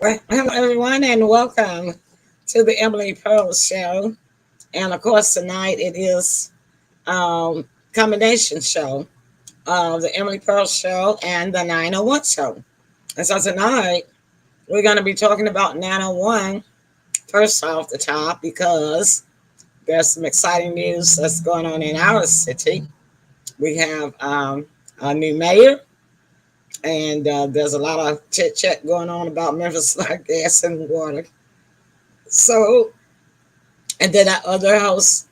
Well, hello, everyone, and welcome to the Emily Pearl Show. And of course, tonight it is combination show of the Emily Pearl Show and the 901 Show. And so tonight we're going to be talking about 901 first off the top because there's some exciting news that's going on in our city. We have a new mayor, and there's a lot of chit chat going on about Memphis like gas and water. So, and then our other hosts,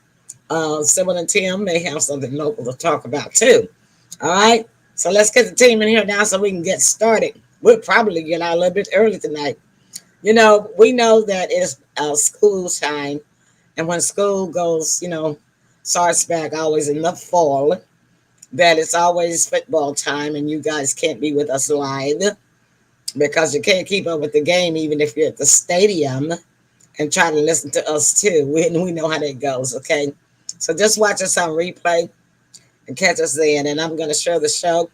Sybil and Tim, may have something local to talk about too. All right. So let's get the team in here now so we can get started. We'll probably get out a little bit early tonight. You know, we know that it's school time, and when school goes, starts back always in the fall, that it's always football time, and you guys can't be with us live because you can't keep up with the game even if you're at the stadium and try to listen to us too. We know how that goes, okay? So just watch us on replay and catch us then. And I'm going to share the show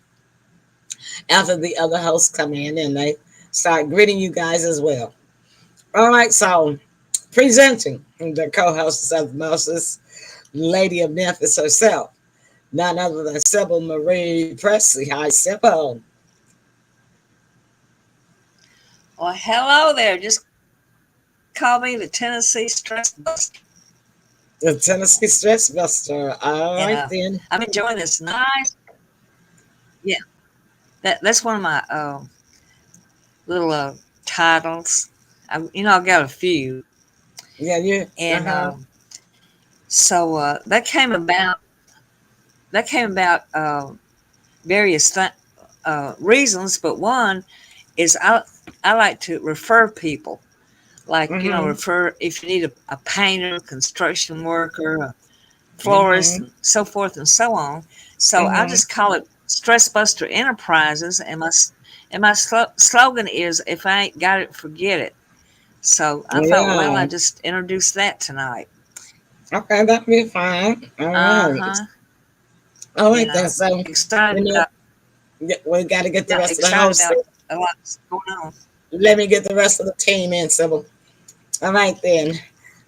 after the other hosts come in and they start greeting you guys as well. All right, so presenting the co-hosts of Moses, Lady of Memphis herself, none other than SYBIL Presley. Hi, SYBIL. Well, hello there. Just call me the Tennessee Stress Buster. The Tennessee Stress Buster. All right, then. I'm enjoying this nice. Yeah, that's one of my little titles. I've got a few. Yeah, you. And so that came about. Various reasons, but one is I like to refer people. Like, refer if you need a painter, construction worker, a florist, and so forth and so on. So I just call it Stress Buster Enterprises, and my slogan is, if I ain't got it, forget it. So I thought, well, I just introduced that tonight. Okay, that'd be fine. All right. All right, then. So, excited we got to get the rest of the house. A lot's going on. Let me get the rest of the team in, Sybil. All right, then.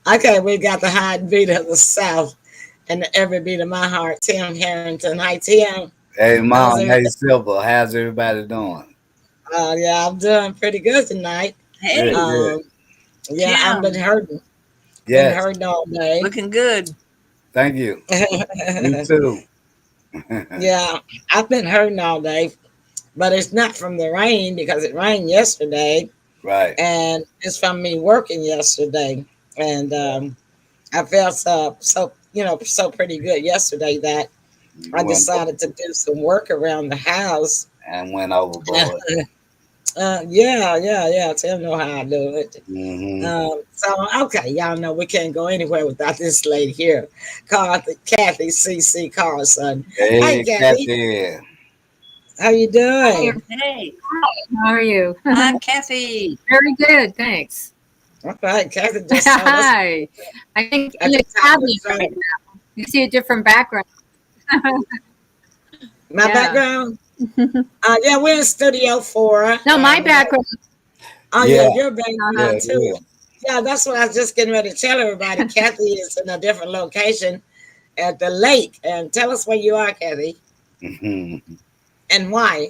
Okay, we got the hot beat of the South and the every beat of my heart, Tim Harrington. Hi, Tim. Hey, Mom. Hey, Sybil. How's everybody doing? Yeah, I'm doing pretty good tonight. Hey. Yeah, I've been hurting. Yes. Been hurting all day. Looking good. Thank you. You too. Yeah, I've been hurting all day. But it's not from the rain because it rained yesterday. Right. And it's from me working yesterday. And I felt so pretty good yesterday that I decided to do some work around the house. And went overboard. Yeah. Tim know how I do it. So, okay, y'all know we can't go anywhere without this lady here, CATHY CC CARLSON. Hey, Kathy. How you doing? Hey. Hi, how are you? Hi, Kathy. Very good, thanks. Okay, Kathy just Hi. I think in the cabinet right now. You see a different background. My background? Yeah, we're in Studio 4. No, my background. Oh, yeah, your background too. Yeah, that's what I was just getting ready to tell everybody. Kathy is in a different location at the lake. And tell us where you are, Kathy. And why?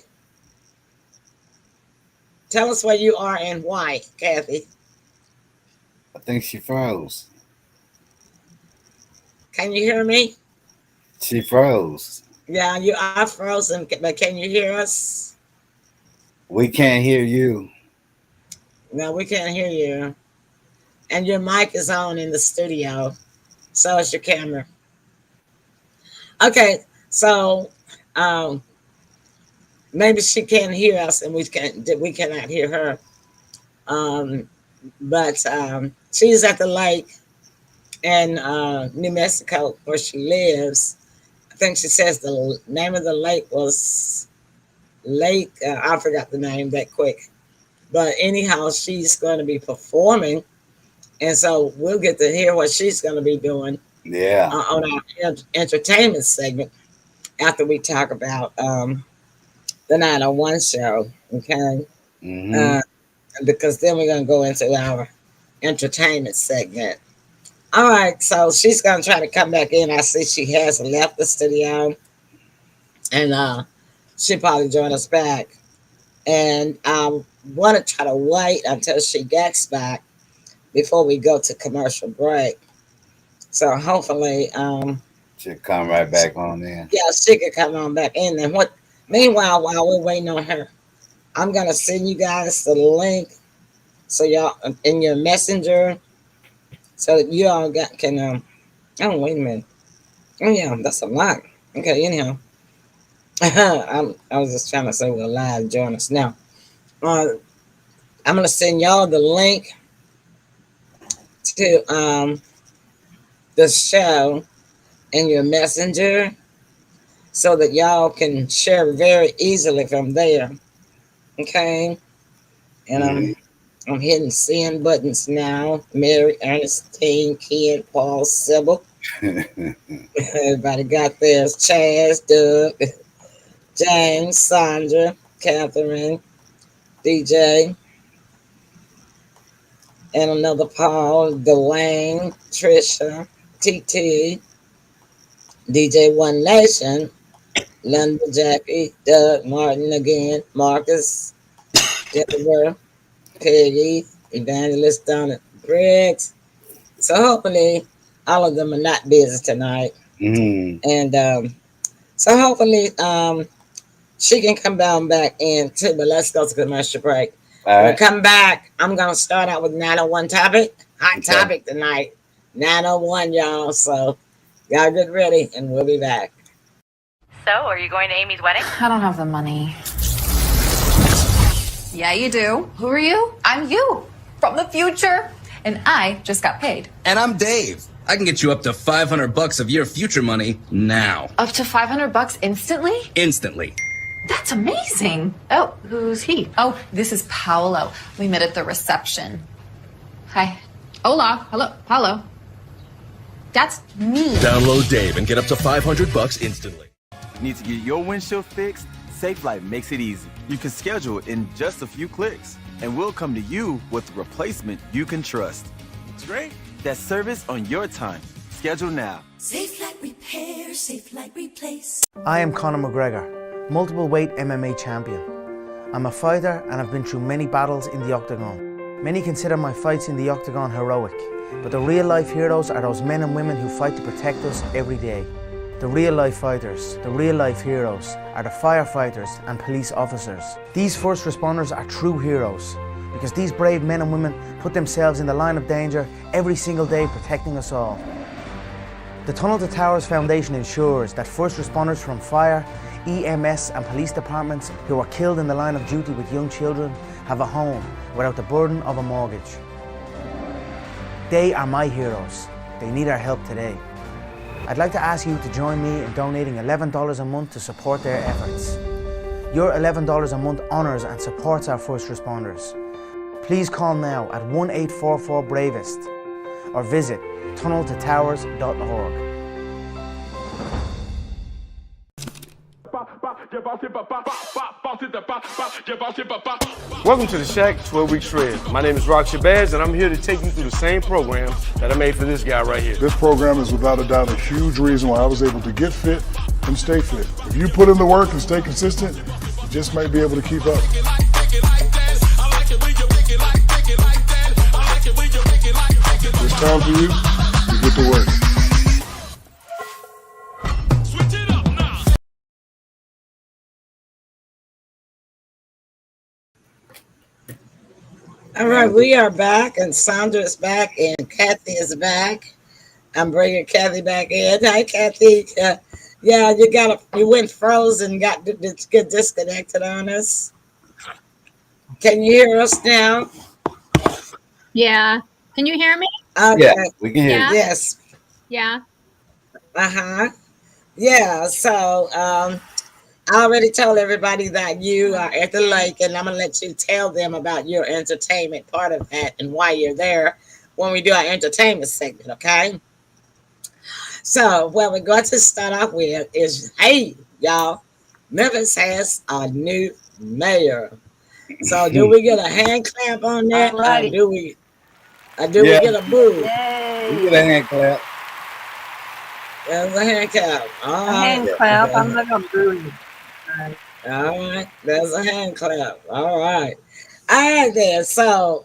Tell us where you are and why, Kathy. I think she froze. Can you hear me? She froze. Yeah, you are frozen, but can you hear us? We can't hear you. No, we can't hear you. And your mic is on in the studio. So is your camera. Okay, so maybe she can't hear us and we cannot hear her. But she's at the lake in New Mexico where she lives. I think she says the name of the lake was Lake, I forgot the name that quick. But anyhow, she's going to be performing. And so we'll get to hear what she's going to be doing on our entertainment segment after we talk about the 901 show. Okay. because then we're going to go into our entertainment segment. All right, so she's going to try to come back in. I see she has left the studio, and she'll probably join us back. And I want to try to wait until she gets back before we go to commercial break. So hopefully, she'll come right back on in. Yeah, she could come on back in. And meanwhile, while we're waiting on her, I'm gonna send you guys the link so y'all in your messenger, so that you all can. Oh, wait a minute. Oh yeah, that's a lot. Okay, anyhow, I was just trying to say we're live. Join us now. I'm gonna send y'all the link to the show in your messenger so that y'all can share very easily from there. Okay, and I'm hitting send buttons now. Mary, Ernestine, Ken, Paul, Sybil. Everybody got theirs. Chaz, Doug, James, Sandra, Catherine, DJ, and another Paul, Dwayne, Trisha, TT, DJ One Nation, Linda, Jackie, Doug, Martin again, Marcus, Jennifer, Peggy, Evangelist Donna, Briggs. So hopefully all of them are not busy tonight. And so hopefully she can come down back in too, but let's go to commercial break. When we come back, I'm going to start out with 901 topic. Hot topic tonight. 901, y'all. So y'all get ready and we'll be back. So, are you going to Amy's wedding? I don't have the money. Yeah, you do. Who are you? I'm you from the future. And I just got paid. And I'm Dave. I can get you up to $500 of your future money now. Up to $500 instantly? Instantly. That's amazing. Oh, who's he? Oh, this is Paolo. We met at the reception. Hi. Hola. Hello. Paolo. That's me. Download Dave and get up to $500 instantly. Need to get your windshield fixed? SafeLight makes it easy. You can schedule it in just a few clicks, and we'll come to you with a replacement you can trust. It's great. That service on your time. Schedule now. SafeLight Repair, SafeLight Replace. I am Conor McGregor, multiple weight MMA champion. I'm a fighter and I've been through many battles in the octagon. Many consider my fights in the octagon heroic, but the real life heroes are those men and women who fight to protect us every day. The real life fighters, the real life heroes, are the firefighters and police officers. These first responders are true heroes, because these brave men and women put themselves in the line of danger every single day protecting us all. The Tunnel to Towers Foundation ensures that first responders from fire, EMS and police departments who are killed in the line of duty with young children have a home without the burden of a mortgage. They are my heroes. They need our help today. I'd like to ask you to join me in donating $11 a month to support their efforts. Your $11 a month honours and supports our first responders. Please call now at 1-844-BRAVEST or visit tunneltotowers.org. Welcome to the Shack 12-Week Shred. My name is Rock Shabazz, and I'm here to take you through the same program that I made for this guy right here. This program is without a doubt a huge reason why I was able to get fit and stay fit. If you put in the work and stay consistent, you just might be able to keep up. It's time for you to get to work. All right, we are back, and Sandra is back, and Kathy is back. I'm bringing Kathy back in. Hi, Kathy. Yeah, you went frozen, got disconnected on us. Can you hear us now? Yeah. Can you hear me? Okay. Yeah, we can hear you. Yes. Yeah. Yeah, so I already told everybody that you are at the lake, and I'm going to let you tell them about your entertainment part of that and why you're there when we do our entertainment segment, okay? So what we're going to start off with is, hey, y'all, Memphis has a new mayor. So do we get a hand clap on that? Alrighty. Do we get a boo? Yay! You get a hand clap. There's a hand clap. All A hand clap. I'm not gonna boo you. All right. There's a hand clap. All right. All right then. So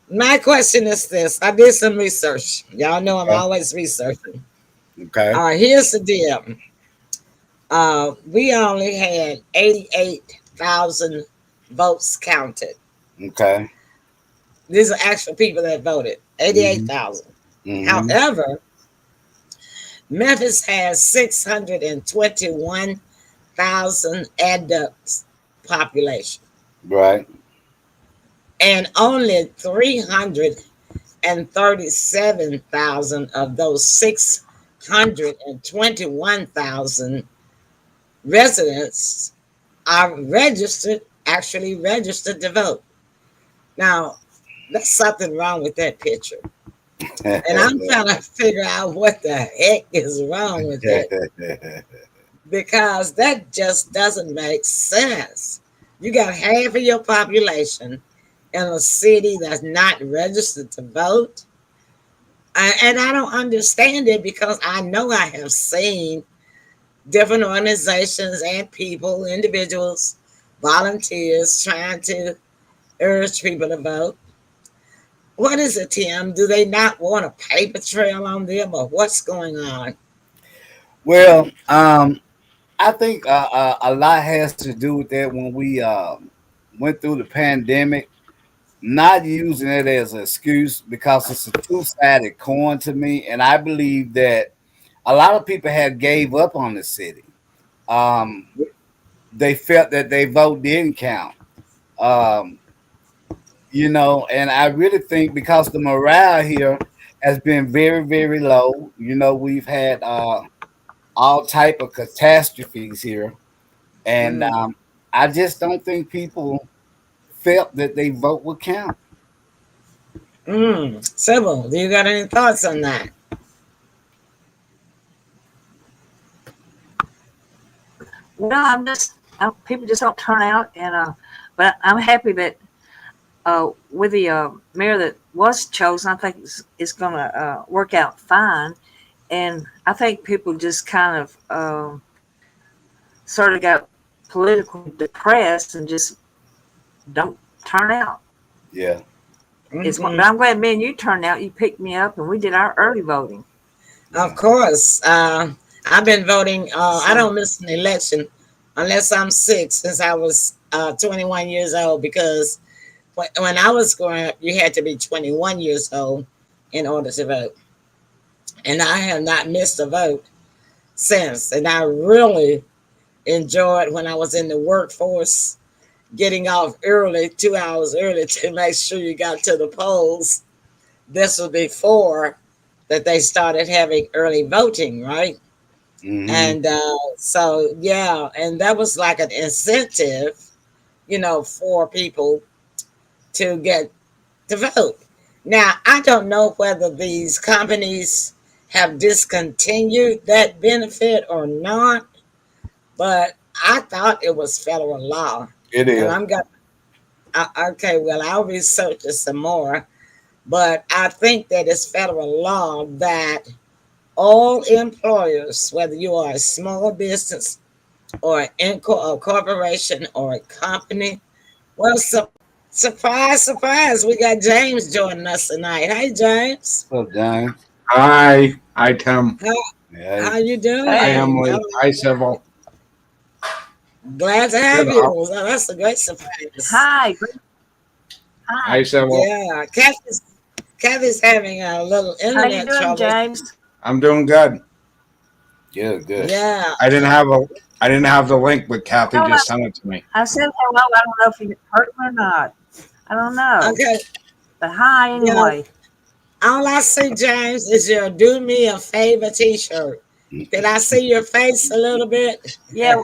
my question is this. I did some research. Y'all know I'm always researching. Okay. All right, here's the deal. We only had 88,000 votes counted. Okay. These are actual people that voted. 88,000. However, Memphis has 621,000 adults population. Right. And only 337,000 of those 621,000 residents are actually registered to vote. Now, there's something wrong with that picture. And I'm trying to figure out what the heck is wrong with it. Because that just doesn't make sense. You got half of your population in a city that's not registered to vote. And I don't understand it because I know I have seen different organizations and people, individuals, volunteers trying to urge people to vote. What is it, Tim? Do they not want a paper trail on them, or what's going on? Well, I think a lot has to do with that when we went through the pandemic. Not using it as an excuse because it's a two-sided coin to me, and I believe that a lot of people had gave up on the city. They felt that their vote didn't count. You know, and I really think because the morale here has been very, very low. You know, we've had all type of catastrophes here, and I just don't think people felt that their vote would count. Sybil, do you got any thoughts on that? Well, people just don't turn out, and but I'm happy that with the mayor that was chosen, I think it's going to work out fine, and I think people just kind of sort of got politically depressed and just don't turn out. Yeah. But I'm glad me and you turned out. You picked me up, and we did our early voting. Of course. I've been voting. I don't miss an election unless I'm sick since I was 21 years old, because when I was growing up, you had to be 21 years old in order to vote. And I have not missed a vote since. And I really enjoyed when I was in the workforce, getting off early, 2 hours early, to make sure you got to the polls. This was before that they started having early voting, right? And so, yeah, and that was like an incentive, you know, for people to get to vote. Now, I don't know whether these companies have discontinued that benefit or not, but I thought it was federal law. It is. And okay, well, I'll research it some more, but I think that it's federal law that all employers, whether you are a small business or a corporation or a company, well, surprise, surprise, we got James joining us tonight. Hey, James. What's up, James? Hi, Tim. How you doing? Hi, Emily. Hi, Sybil. Glad to have you. Oh, that's a great surprise. Hi. Hi, Sybil. Yeah, Kathy's having a little internet trouble. James? I'm doing good. Good. Yeah. I didn't have the link, but Kathy just sent it to me. I said hello. I don't know if you heard me or not. I don't know. Okay. But hi anyway. All I see, James, is your "Do Me a Favor" T-shirt. Did I see your face a little bit? Yeah.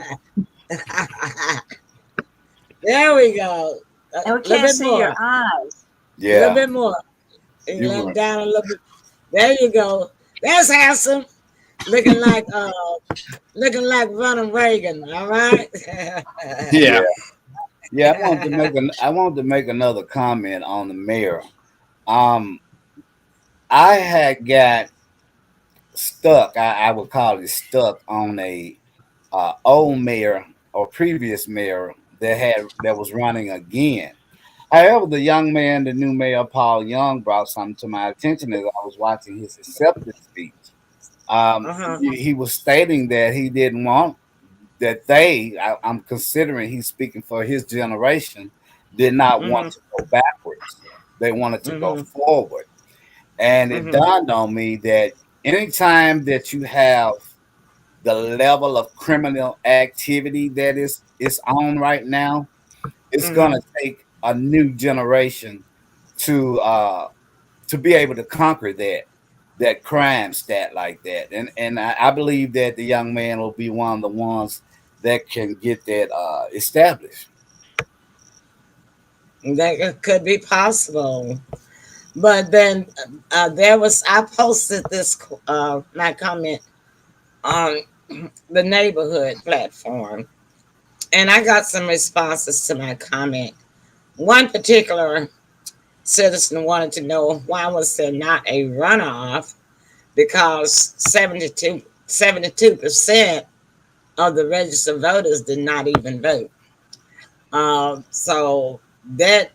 There we go. And we can't see your eyes. A Yeah. little bit more. You let down a little bit. There you go. That's handsome. Looking like Ronald Reagan. All right. Yeah. Yeah, I wanted to make another comment on the mayor. Um, I had got stuck. I would call it stuck on a old mayor or previous mayor that was running again. However, the young man, the new mayor Paul Young, brought something to my attention as I was watching his acceptance speech. He was stating that he didn't want that I'm considering he's speaking for his generation, did not want to go backwards. They wanted to go forward. And it dawned on me that anytime that you have the level of criminal activity that is on right now, it's gonna take a new generation to be able to conquer that crime stat like that. And I believe that the young man will be one of the ones that can get that established. That could be possible. But then I posted this my comment on the neighborhood platform, and I got some responses to my comment. One particular citizen wanted to know why was there not a runoff, because 72% of the registered voters did not even vote. So that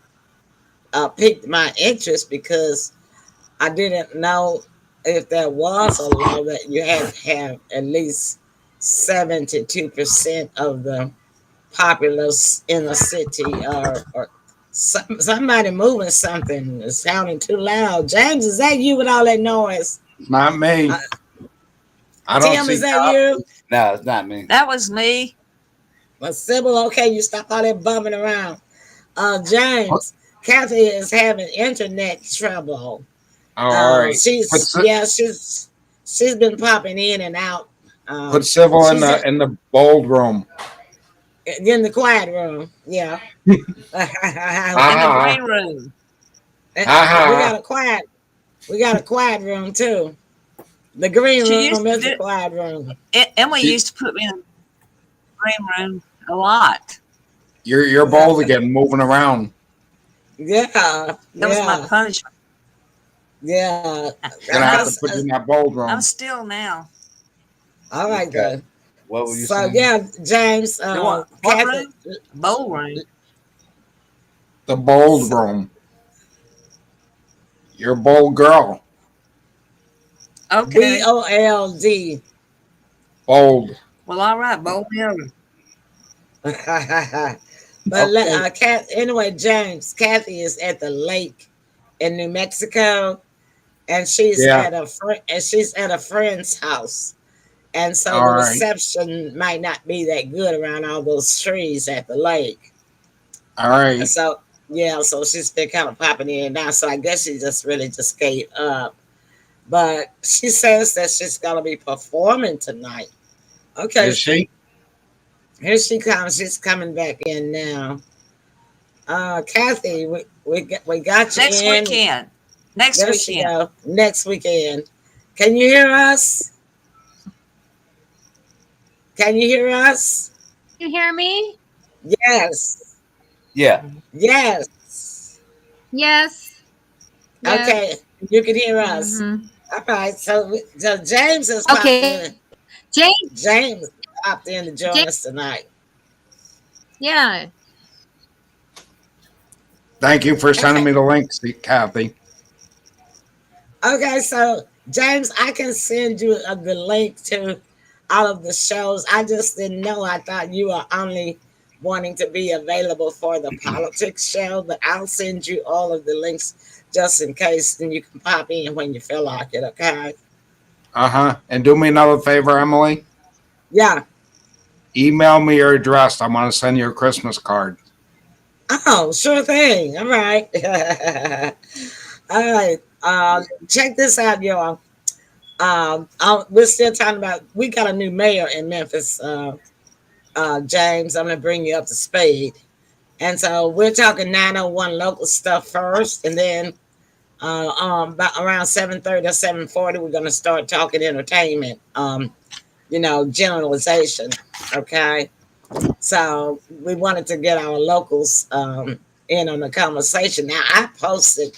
piqued my interest, because I didn't know if there was a law that you had to have at least 72% of the populace in a city, or somebody moving something is sounding too loud. James, is that you with all that noise? Not me. I don't Tim, see is that you? No, it's not me. That was me. Well, Sybil, okay, you stop all that bumping around. James, Kathy is having internet trouble. All right. She's been popping in and out. Put Civil in the bold room. In the quiet room, yeah. In the green room. We got a quiet room too. The green room is the quiet room. Emily used to put me in the green room a lot. You're bold again, moving around. Yeah. That was my punishment. Yeah. You're gonna have to put you in that bold room. I'm still now. All right, good. What were you saying? Yeah, James. What room? Bold room. The bold room. You're a bold girl. Okay. BOLD. Bold. Well, all right, bold girl. But anyway, James, Kathy is at the lake in New Mexico, and she's at a friend's house, and so the reception might not be that good around all those trees at the lake. All right. And so so she's been kind of popping in and down. So I guess she just gave up. But she says that she's gonna be performing tonight. Okay. Is she? Here she comes. She's coming back in now. Kathy, we got you next in. weekend. Next weekend. Next weekend. Can you hear us? Can you hear us? You hear me? Yes. Yeah. Yes. Yes. Okay. You can hear us. All right. So James is popped in. James popped in to join us tonight. Yeah. Thank you for sending me the link, Kathy. Okay, so James, I can send you the link to all of the shows. I just didn't know. I thought you were only wanting to be available for the politics show, but I'll send you all of the links just in case, and you can pop in when you feel like it, okay? And do me another favor, Emily. Yeah. Email me your address. I want to send you a Christmas card. Oh, sure thing. All right. All right. Check this out, y'all. We're still talking about, we got a new mayor in Memphis, James. I'm going to bring you up to speed. And so we're talking 901 local stuff first, and then about around 7:30 or 7:40, we're going to start talking entertainment, generalization, okay? So we wanted to get our locals in on the conversation. Now I posted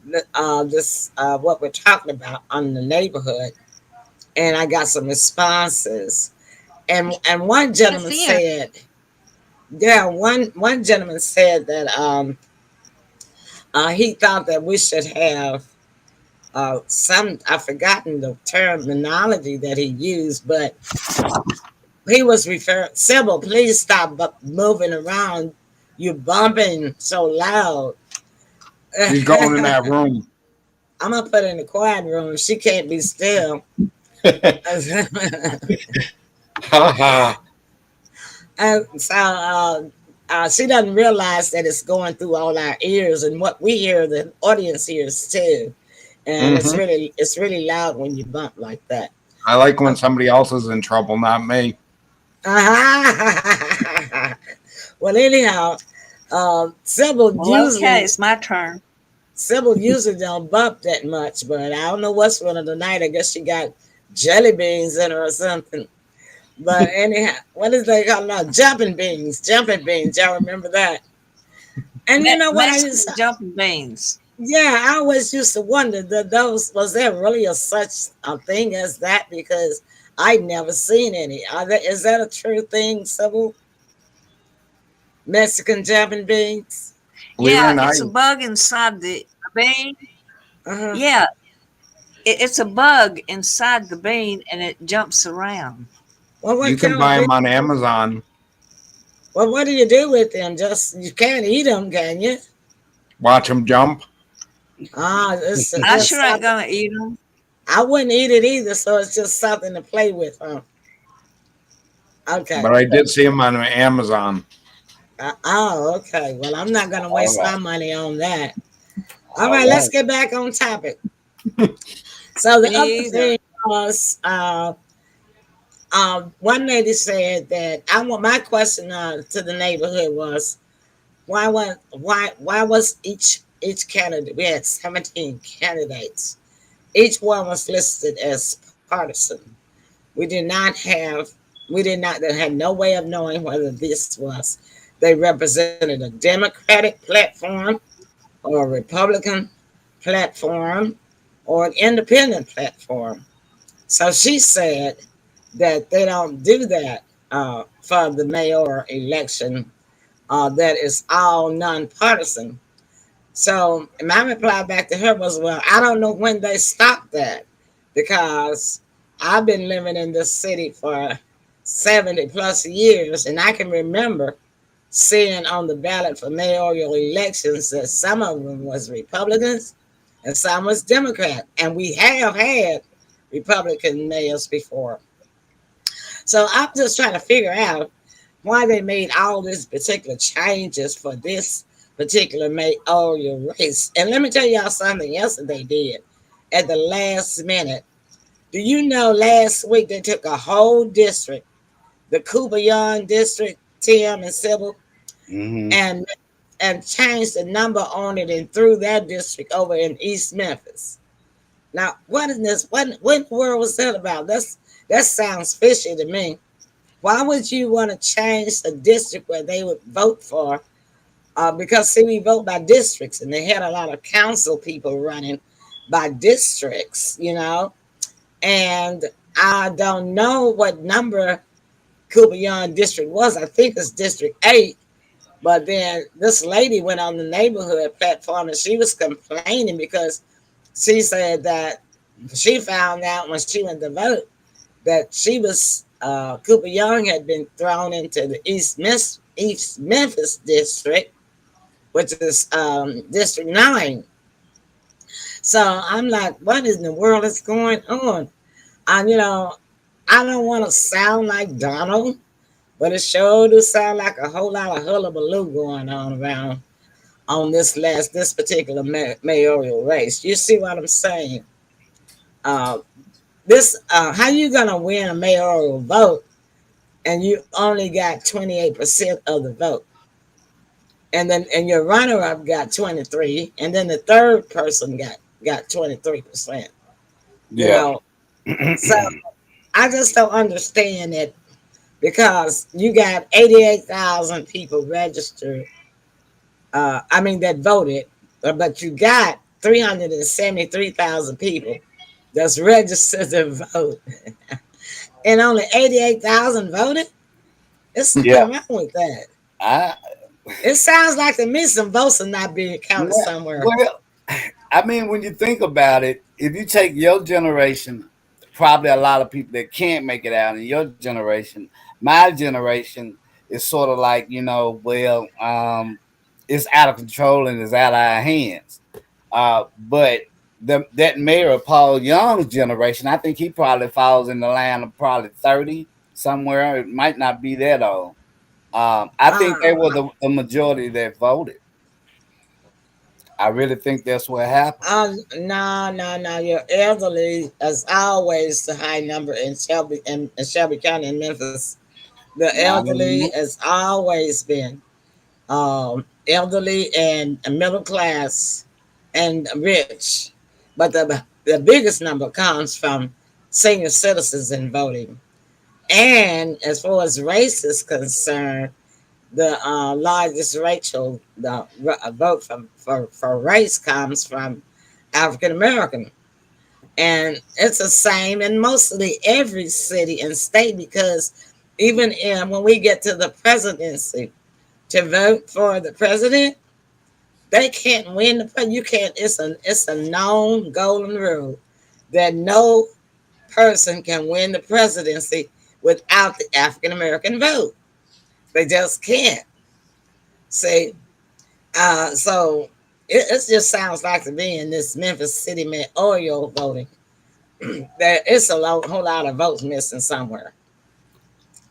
this what we're talking about on the neighborhood, and I got some responses. And one gentleman said, yeah, one gentleman said that he thought that we should have some, I've forgotten the terminology that he used, but he was referring, Sybil, please stop moving around. You're bumping so loud. He's going in that room. I'm going to put her in the quiet room. She can't be still. And so she doesn't realize that it's going through all our ears, and what we hear, the audience hears too. And it's really loud when you bump like that. I like when somebody else is in trouble, not me. Well, anyhow, Sybil usually. Okay, it's my turn. Sybil usually don't bump that much, but I don't know what's wrong tonight. I guess she got jelly beans in her or something. But anyhow, what is they called now? Jumping beans. Y'all remember that? And you know what? Jumping beans. Yeah, I always used to wonder that was there really such a thing as that, because I'd never seen any. Is that a true thing, Sybil? Mexican jumping beans? Yeah, it's a bug inside the bean. Yeah, it's a bug inside the bean, and it jumps around. Well, you can buy them on Amazon. Well, what do you do with them? You can't eat them, can you? Watch them jump. I sure ain't gonna eat them. I wouldn't eat it either, so it's just something to play with, huh? Okay. But I did see them on Amazon. Okay. Well, I'm not gonna waste my money on that. All right, let's get back on topic. So the other thing was, one lady said that my question to the neighborhood was, why was each candidate, we had 17 candidates, each one was listed as partisan. We had no way of knowing whether they represented a Democratic platform or a Republican platform or an independent platform. So she said that they don't do that for the mayor election, that is all nonpartisan. So my reply back to her was, well, I don't know when they stopped that, because I've been living in this city for 70 plus years, and I can remember seeing on the ballot for mayoral elections that some of them was Republicans and some was Democrat, and we have had Republican mayors before. So I'm just trying to figure out why they made all these particular changes for this particular mayoral race. And let me tell y'all something else that they did at the last minute. Do you know last week they took a whole district, the Kubayon district, Tim and Sybil, and changed the number on it and threw that district over in East Memphis. Now, what in the world was that about? That sounds fishy to me. Why would you want to change the district where they would vote for? Because, see, we vote by districts, and they had a lot of council people running by districts, you know. And I don't know what number Kubayon district was. I think it's District 8. But then this lady went on the neighborhood platform, and she was complaining because she said that she found out when she went to vote that she was Cooper Young had been thrown into the East Memphis district, which is District 9. So I'm like, what in the world is going on? You know, I don't want to sound like Donald, but it sure do sound like a whole lot of hullabaloo going on around on this particular mayoral race. You see what I'm saying? How you gonna win a mayoral vote and you only got 28% of the vote, and your runner-up got 23%, and then the third person got 23%. Yeah. You know? So I just don't understand that because you got 88,000 people registered. That voted, but you got 373,000 people that's registered to vote, and only 88,000 voted. It's something wrong with that. It sounds like to me some votes are not being counted somewhere. Well, when you think about it, if you take your generation, probably a lot of people that can't make it out in your generation. My generation is sort of like, it's out of control and it's out of our hands. But that Mayor Paul Young's generation, I think he probably falls in the line of probably 30 somewhere. It might not be that old. I think they were the majority that voted. I really think that's what happened. No. Your elderly is always the high number in Shelby County in Memphis. The elderly has always been elderly and middle class and rich, but the biggest number comes from senior citizens in voting. And as far as race is concerned, the largest racial vote for race comes from African American, and it's the same in mostly every city and state, because even when we get to the presidency to vote for the president, they can't win the president. You can't. It's a known golden rule that no person can win the presidency without the African American vote. They just can't. See, so it just sounds like to me in this Memphis City mayoral voting that it's a whole lot of votes missing somewhere.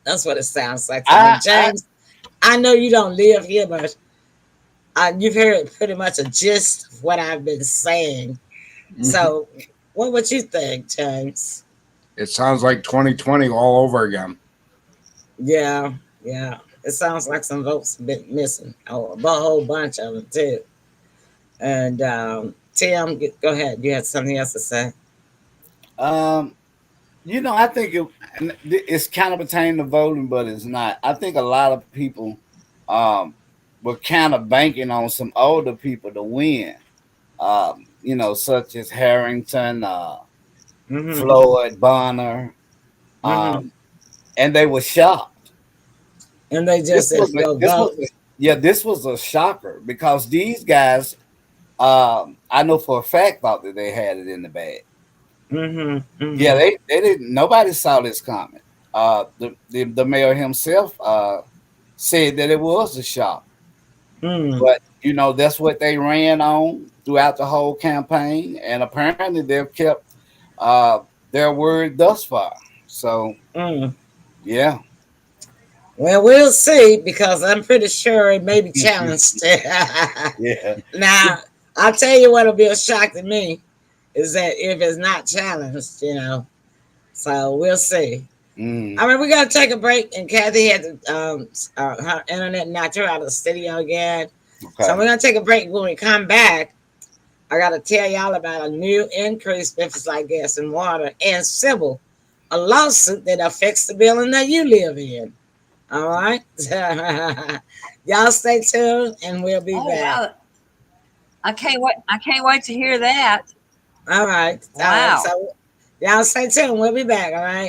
That's what it sounds like to me. James, I know you don't live here, but you've heard pretty much a gist of what I've been saying. Mm-hmm. So what would you think, James? It sounds like 2020 all over again. Yeah. It sounds like some votes have been missing. Oh, a whole bunch of them too. And Tim, go ahead. You had something else to say? I think it's kind of pertaining to voting, but it's not. I think a lot of people were kind of banking on some older people to win. Such as Harrington, Floyd, Bonner, and they were shocked. And they just this was a shocker, because these guys, I know for a fact thought that they had it in the bag. Yeah, they didn't. Nobody saw this coming. The mayor himself said that it was a shock, but that's what they ran on throughout the whole campaign, and apparently they've kept their word thus far. So, yeah. Well, we'll see, because I'm pretty sure it may be challenged. Yeah. Now, I'll tell you what'll be a shock to me is that if it's not challenged, So we'll see. We got to take a break, and Kathy had to, her internet knocked her out of the studio again. Okay. So we're going to take a break. When we come back, I got to tell y'all about a new increase Memphis Light, Gas, and Water and SYBIL, a lawsuit that affects the building that you live in. All right. Y'all stay tuned, and we'll be back. Wow. I can't wait to hear that. All right. Wow. All right. So y'all stay tuned. We'll be back. All right.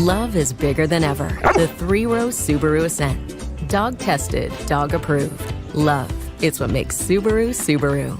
Love is bigger than ever. The 3-row Subaru Ascent. Dog tested, dog approved. Love, it's what makes Subaru, Subaru.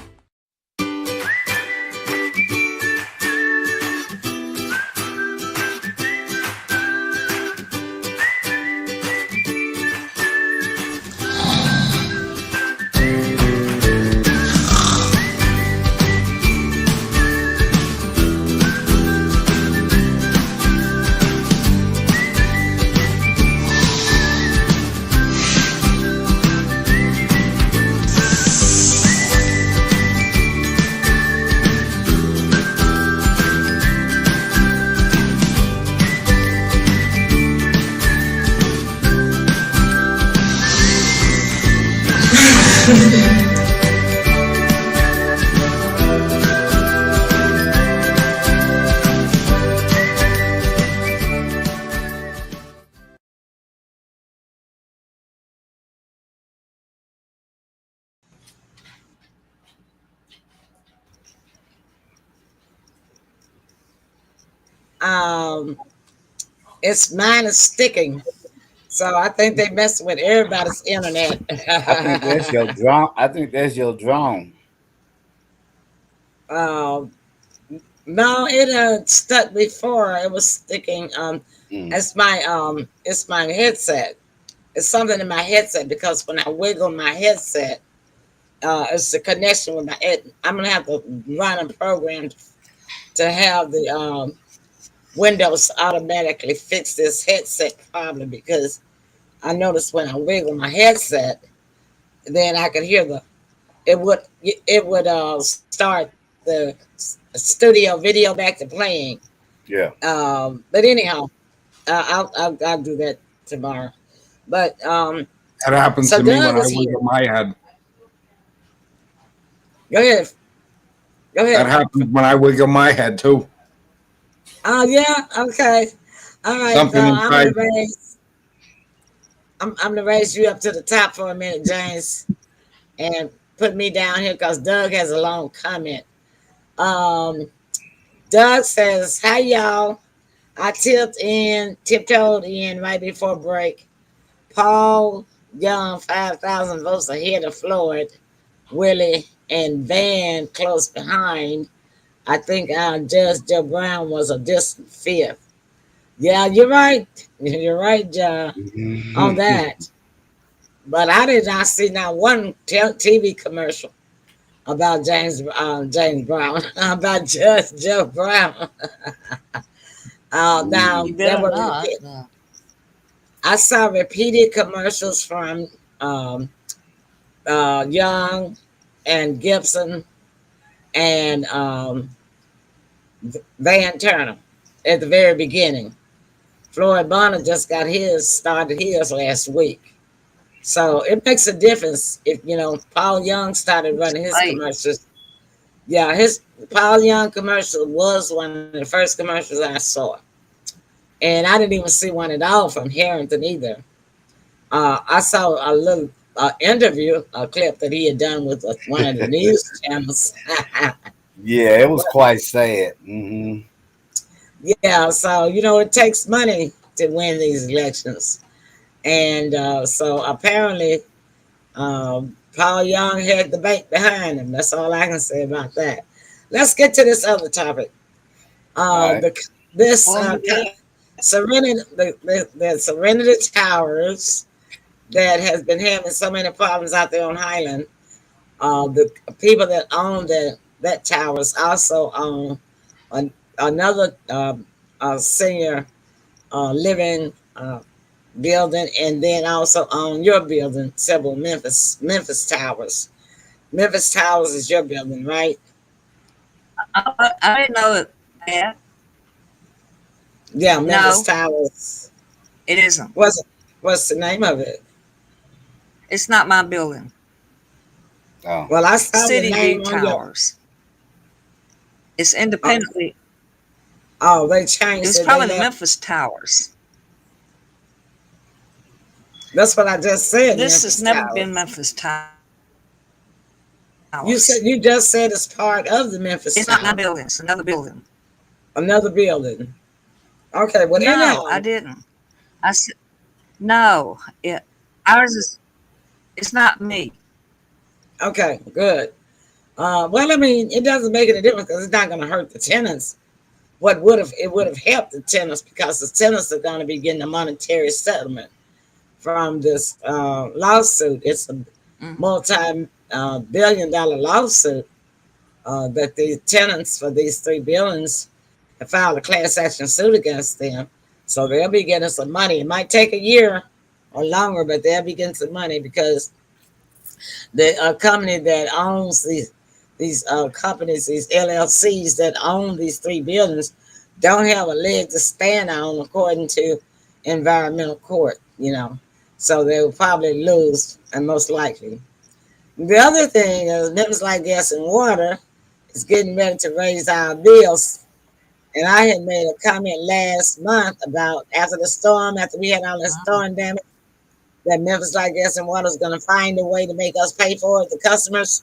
It's mine is sticking. So I think they messing with everybody's internet. I think that's your drone. I think that's your drone. No, it stuck before. It was sticking. It's my headset. It's something in my headset because when I wiggle my headset, it's the connection with my head. I'm gonna have to run a program to have the Windows automatically fix this headset problem, because I noticed when I wiggle my headset, then I could hear it would start the studio video back to playing. Yeah. But anyhow, I'll do that tomorrow. But that happens so to me when I Doug is wiggle my head. Go ahead. Go ahead. That happens when I wiggle my head too. Oh yeah. Okay. All right. Something So inside. I'm gonna raise you up to the top for a minute, James, and put me down here because Doug has a long comment. Doug says, "Hi y'all. I tiptoed in right before break. Paul Young, 5,000 votes ahead of Floyd, Willie, and Van close behind. I think our Judge Joe Brown was a distant fifth." Yeah, you're right. You're right, John, on that. But I did not see not one TV commercial about James Brown, about Judge Joe Brown. Now, I saw repeated commercials from Young and Gibson and Van Turner at the very beginning. Floyd Bonner just started his last week. So it makes a difference if, Paul Young started running his commercials. Yeah, his Paul Young commercial was one of the first commercials I saw. And I didn't even see one at all from Harrington either. I saw a little interview, a clip that he had done with one of the news channels. Yeah, it was quite sad. Mm-hmm. Yeah, so, it takes money to win these elections. And so apparently Paul Young had the bank behind him. That's all I can say about that. Let's get to this other topic. Serenity Towers that has been having so many problems out there on Highland. The people that own that towers also own another senior living building, and then also own your building, several Memphis Towers. Memphis Towers is your building, right? I didn't know it. Yeah. Yeah, Memphis Towers. It isn't. What's the name of it? It's not my building. Oh. Well, I saw City the name View on Towers. It's independently. Oh, they changed it. It's probably the Memphis Towers. That's what I just said. This has never been Memphis Towers. You just said it's part of the Memphis Towers. It's not my building. It's another building. Another building. Okay, well, No, I anyhow, didn't. I said no. Ours is. It's not me. okay, good. Well, I mean, it doesn't make any difference because it's not going to hurt the tenants. What would have it would have helped the tenants because the tenants are going to be getting a monetary settlement from this lawsuit. It's a multi-billion-dollar lawsuit that the tenants for these three buildings have filed a class action suit against them. So they'll be getting some money. It might take a year or longer, but they'll be getting some money because the company that owns these companies, these LLCs that own these three buildings, don't have a leg to stand on according to environmental court, So they will probably lose, and most likely. The other thing is Memphis Light, Gas, and Water is getting ready to raise our bills. And I had made a comment last month about after we had all the storm damage, that Memphis Light, Gas, and Water is going to find a way to make us pay for it, the customers.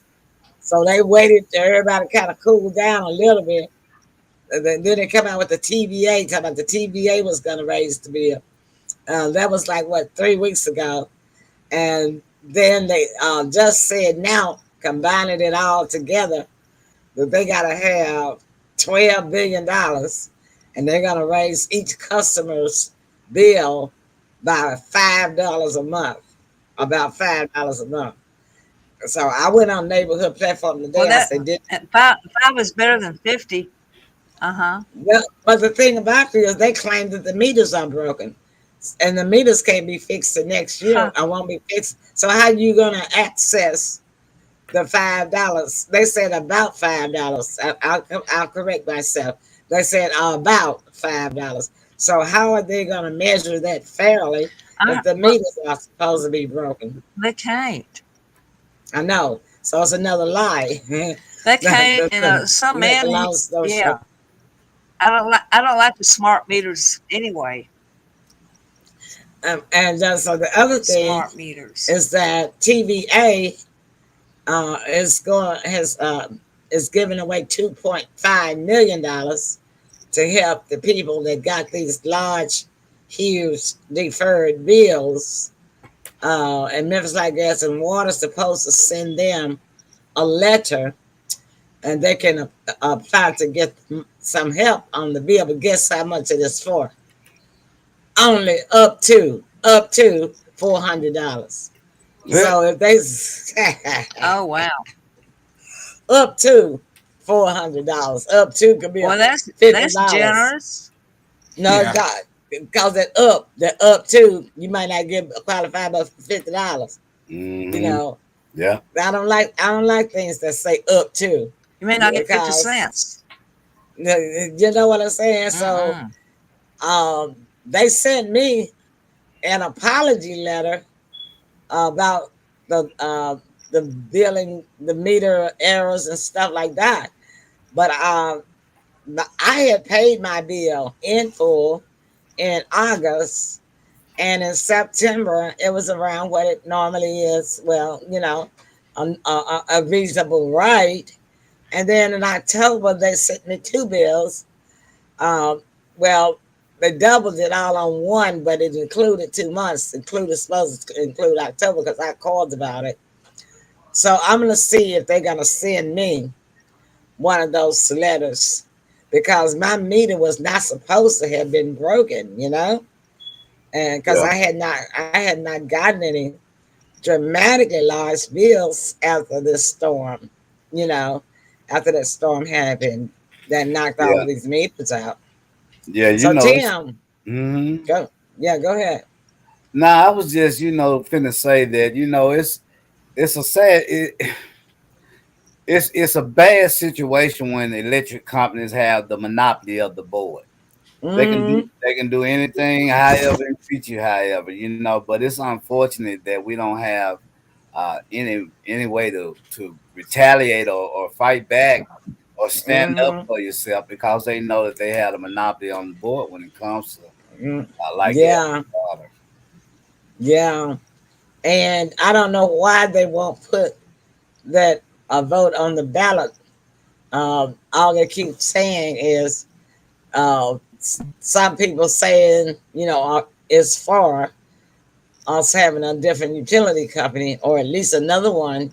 So they waited till everybody kind of cooled down a little bit. Then they come out with the TVA, talking about the TVA was going to raise the bill. That was like, 3 weeks ago. And then they just said now, combining it all together, that they got to have $12 billion. And they're going to raise each customer's bill by $5 a month, about $5 a month. So I went on neighborhood platform today. Well, I said, five is better than 50. Well, but the thing about it is they claim that the meters are broken, and the meters can't be fixed the next year. I won't be fixed. So how you gonna access the $5? They said about $5. I'll correct myself. They said about $5. So how are they gonna measure that fairly if the meters are supposed to be broken? They can't. I know. So it's another lie. They can't. Some man. Yeah. I don't like the smart meters anyway. And so the other thing smart meters is that TVA is giving away $2.5 million to help the people that got these large, huge deferred bills. And Memphis Light, Gas, and Water is supposed to send them a letter, and they can apply to get some help on the bill. But guess how much it is for? Only up to $400. So if they oh wow, up to $400, up to could be that's generous. No, yeah. God, because that up to you might not get qualified but for $50. Yeah. I don't like things that say up to. You may not get 50 cents. You know what I'm saying? So they sent me an apology letter about the billing, the meter errors and stuff like that. But I had paid my bill in full in August, and in September it was around what it normally is. Well, a reasonable rate. And then in October they sent me two bills. Well, they doubled it all on one, but it included 2 months. Supposed to include October because I called about it. So I'm gonna see if they're gonna send me one of those letters, because my meter was not supposed to have been broken, and because I had not gotten any dramatically large bills after this storm, after that storm happened that knocked all of these meters out. Yeah, so Tim, go ahead. I was just, finna say that, it's a sad, it's a bad situation when electric companies have the monopoly of the board. They can do anything, however, and treat you however, but it's unfortunate that we don't have any way to retaliate or fight back or stand up for yourself, because they know that they have a monopoly on the board when it comes to water. Yeah. And I don't know why they won't put that a vote on the ballot. All they keep saying is some people saying, is for us having a different utility company or at least another one,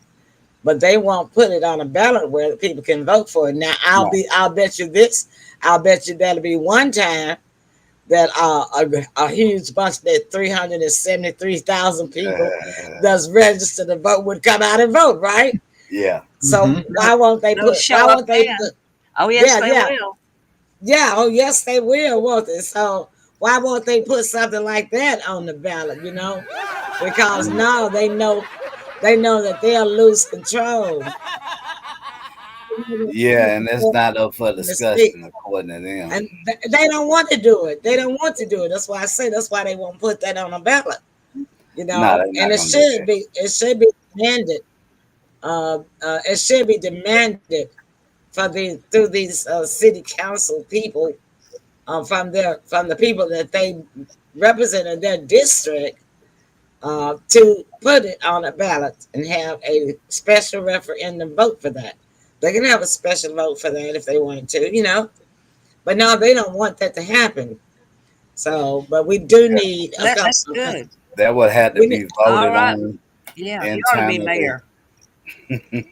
but they won't put it on a ballot where people can vote for it. Now, I'll bet you this. I'll bet you that'll be one time that a huge bunch of that 373,000 people that's registered to vote would come out and vote, right? Yeah. So why won't they put? Why won't they? Oh yes, they will. Yeah. Oh yes, they will, won't they? So why won't they put something like that on the ballot? Because now they know that they'll lose control. Yeah, and that's not up for discussion according to them. And they don't want to do it. They don't want to do it. That's why I say that's why they won't put that on a ballot. And it should be. It should be demanded. It should be demanded through these city council people, from the people that they represent in their district, to put it on a ballot and have a special referendum vote for that. They can have a special vote for that if they wanted to, but no, they don't want that to happen. So, but we do need. That's good. That would have to be voted on. Yeah, you ought to be mayor. Yeah,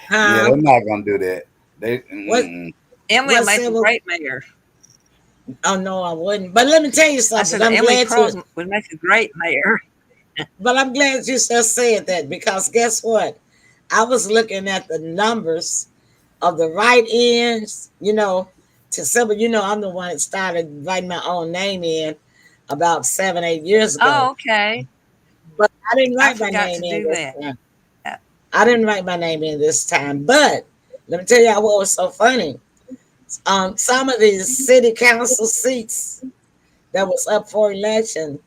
they're not gonna do that. Emily made a great mayor. Oh no, I wouldn't. But let me tell you something. I said Emily Pearl would make a great mayor. But I'm glad you just said that, because guess what? I was looking at the numbers of the write-ins, to SYBIL. I'm the one that started writing my own name in about 7-8 years ago. Oh, okay. But I didn't write my name in this time. I didn't write my name in this time. But let me tell you what was so funny. Some of these city council seats that was up for election,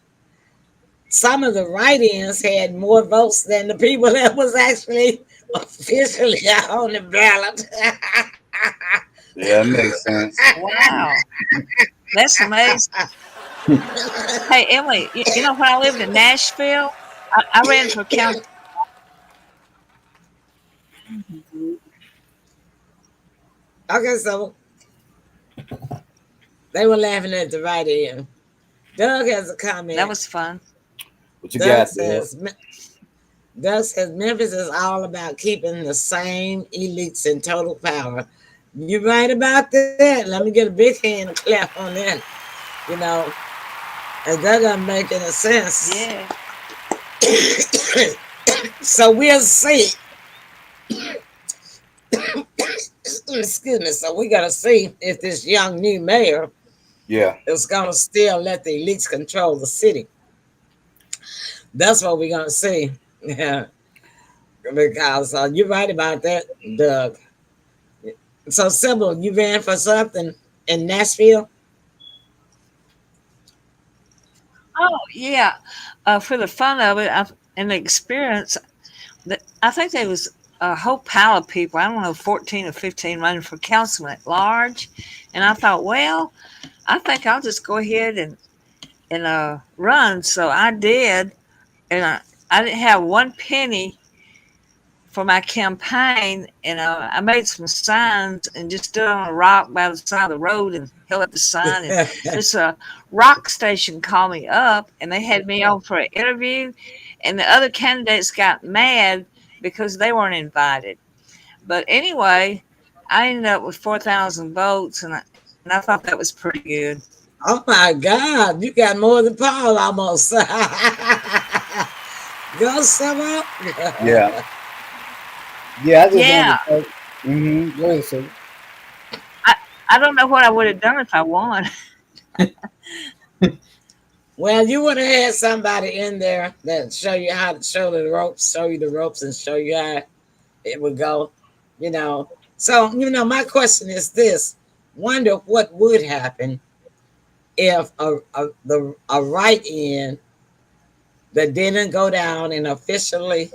some of the write-ins had more votes than the people that was actually officially on the ballot. Yeah, that makes sense. Wow. That's amazing. Hey, Emily, when I lived in Nashville, I ran for county. Okay, so they were laughing at the write-in. Doug has a comment. That was fun. What you got there? Doug says Memphis is all about keeping the same elites in total power. You right about that. Let me get a big hand clap on that. And that doesn't make any sense. Yeah. So we'll see. Excuse me. So we gotta see if this young new mayor is gonna still let the elites control the city. That's what we're gonna see. Yeah, because you're right about that, Doug. So, SYBIL, you ran for something in Nashville? Oh yeah, for the fun of it and the experience, I think there was a whole pile of people. I don't know, 14 or 15 running for councilman at large, and I thought, well, I think I'll just go ahead and run. So I did, and I didn't have one penny for my campaign, and I made some signs and just stood on a rock by the side of the road and held up the sign. And this rock station called me up, and they had me on for an interview, and the other candidates got mad because they weren't invited. But anyway, I ended up with 4,000 votes, and I thought that was pretty good. Oh my God, you got more than Paul almost. Go, SYBIL. Yeah. Yeah, Go ahead, sir. I don't know what I would have done if I won. Well, you would have had somebody in there that show you how to show you the ropes, and show you how it would go, So, my question is this: wonder what would happen if a write-in that didn't go down and officially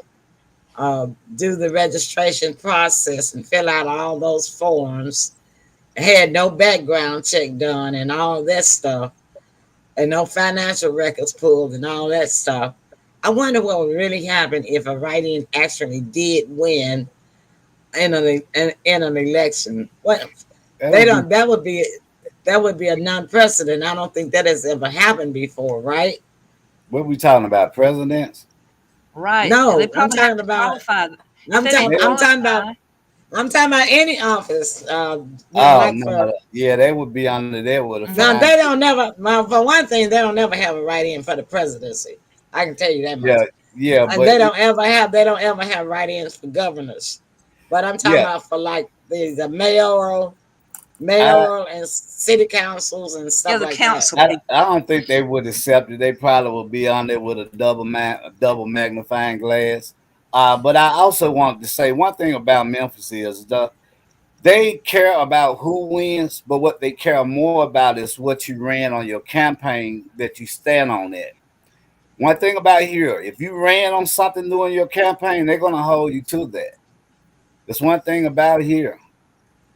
do the registration process and fill out all those forms, had no background check done and all that stuff, and no financial records pulled and all that stuff. I wonder what would really happen if a write-in actually did win in an election. Well, that that would be a non-precedent. I don't think that has ever happened before, right? What we talking about? Presidents? Right. No, They I'm probably have talking to about. qualify. I'm If they talking. didn't I'm talking about. qualify, I'm talking about any office. Oh Like for no, yeah, they would be under there with a now, fine. they don't never. Well, for one thing, they don't never have a write-in for the presidency. I can tell you that much. Yeah, yeah, And but they don't ever have. They don't ever have write-ins for governors. But I'm talking yeah, about for like the mayoral I, and city councils and yeah, stuff the like that. council I people. I don't think they would accept it. They probably would be on there with a double magnifying glass. But I also wanted to say one thing about Memphis is they care about who wins, but what they care more about is what you ran on your campaign that you stand on it. One thing about here, if you ran on something during your campaign, they're gonna hold you to that. That's one thing about here.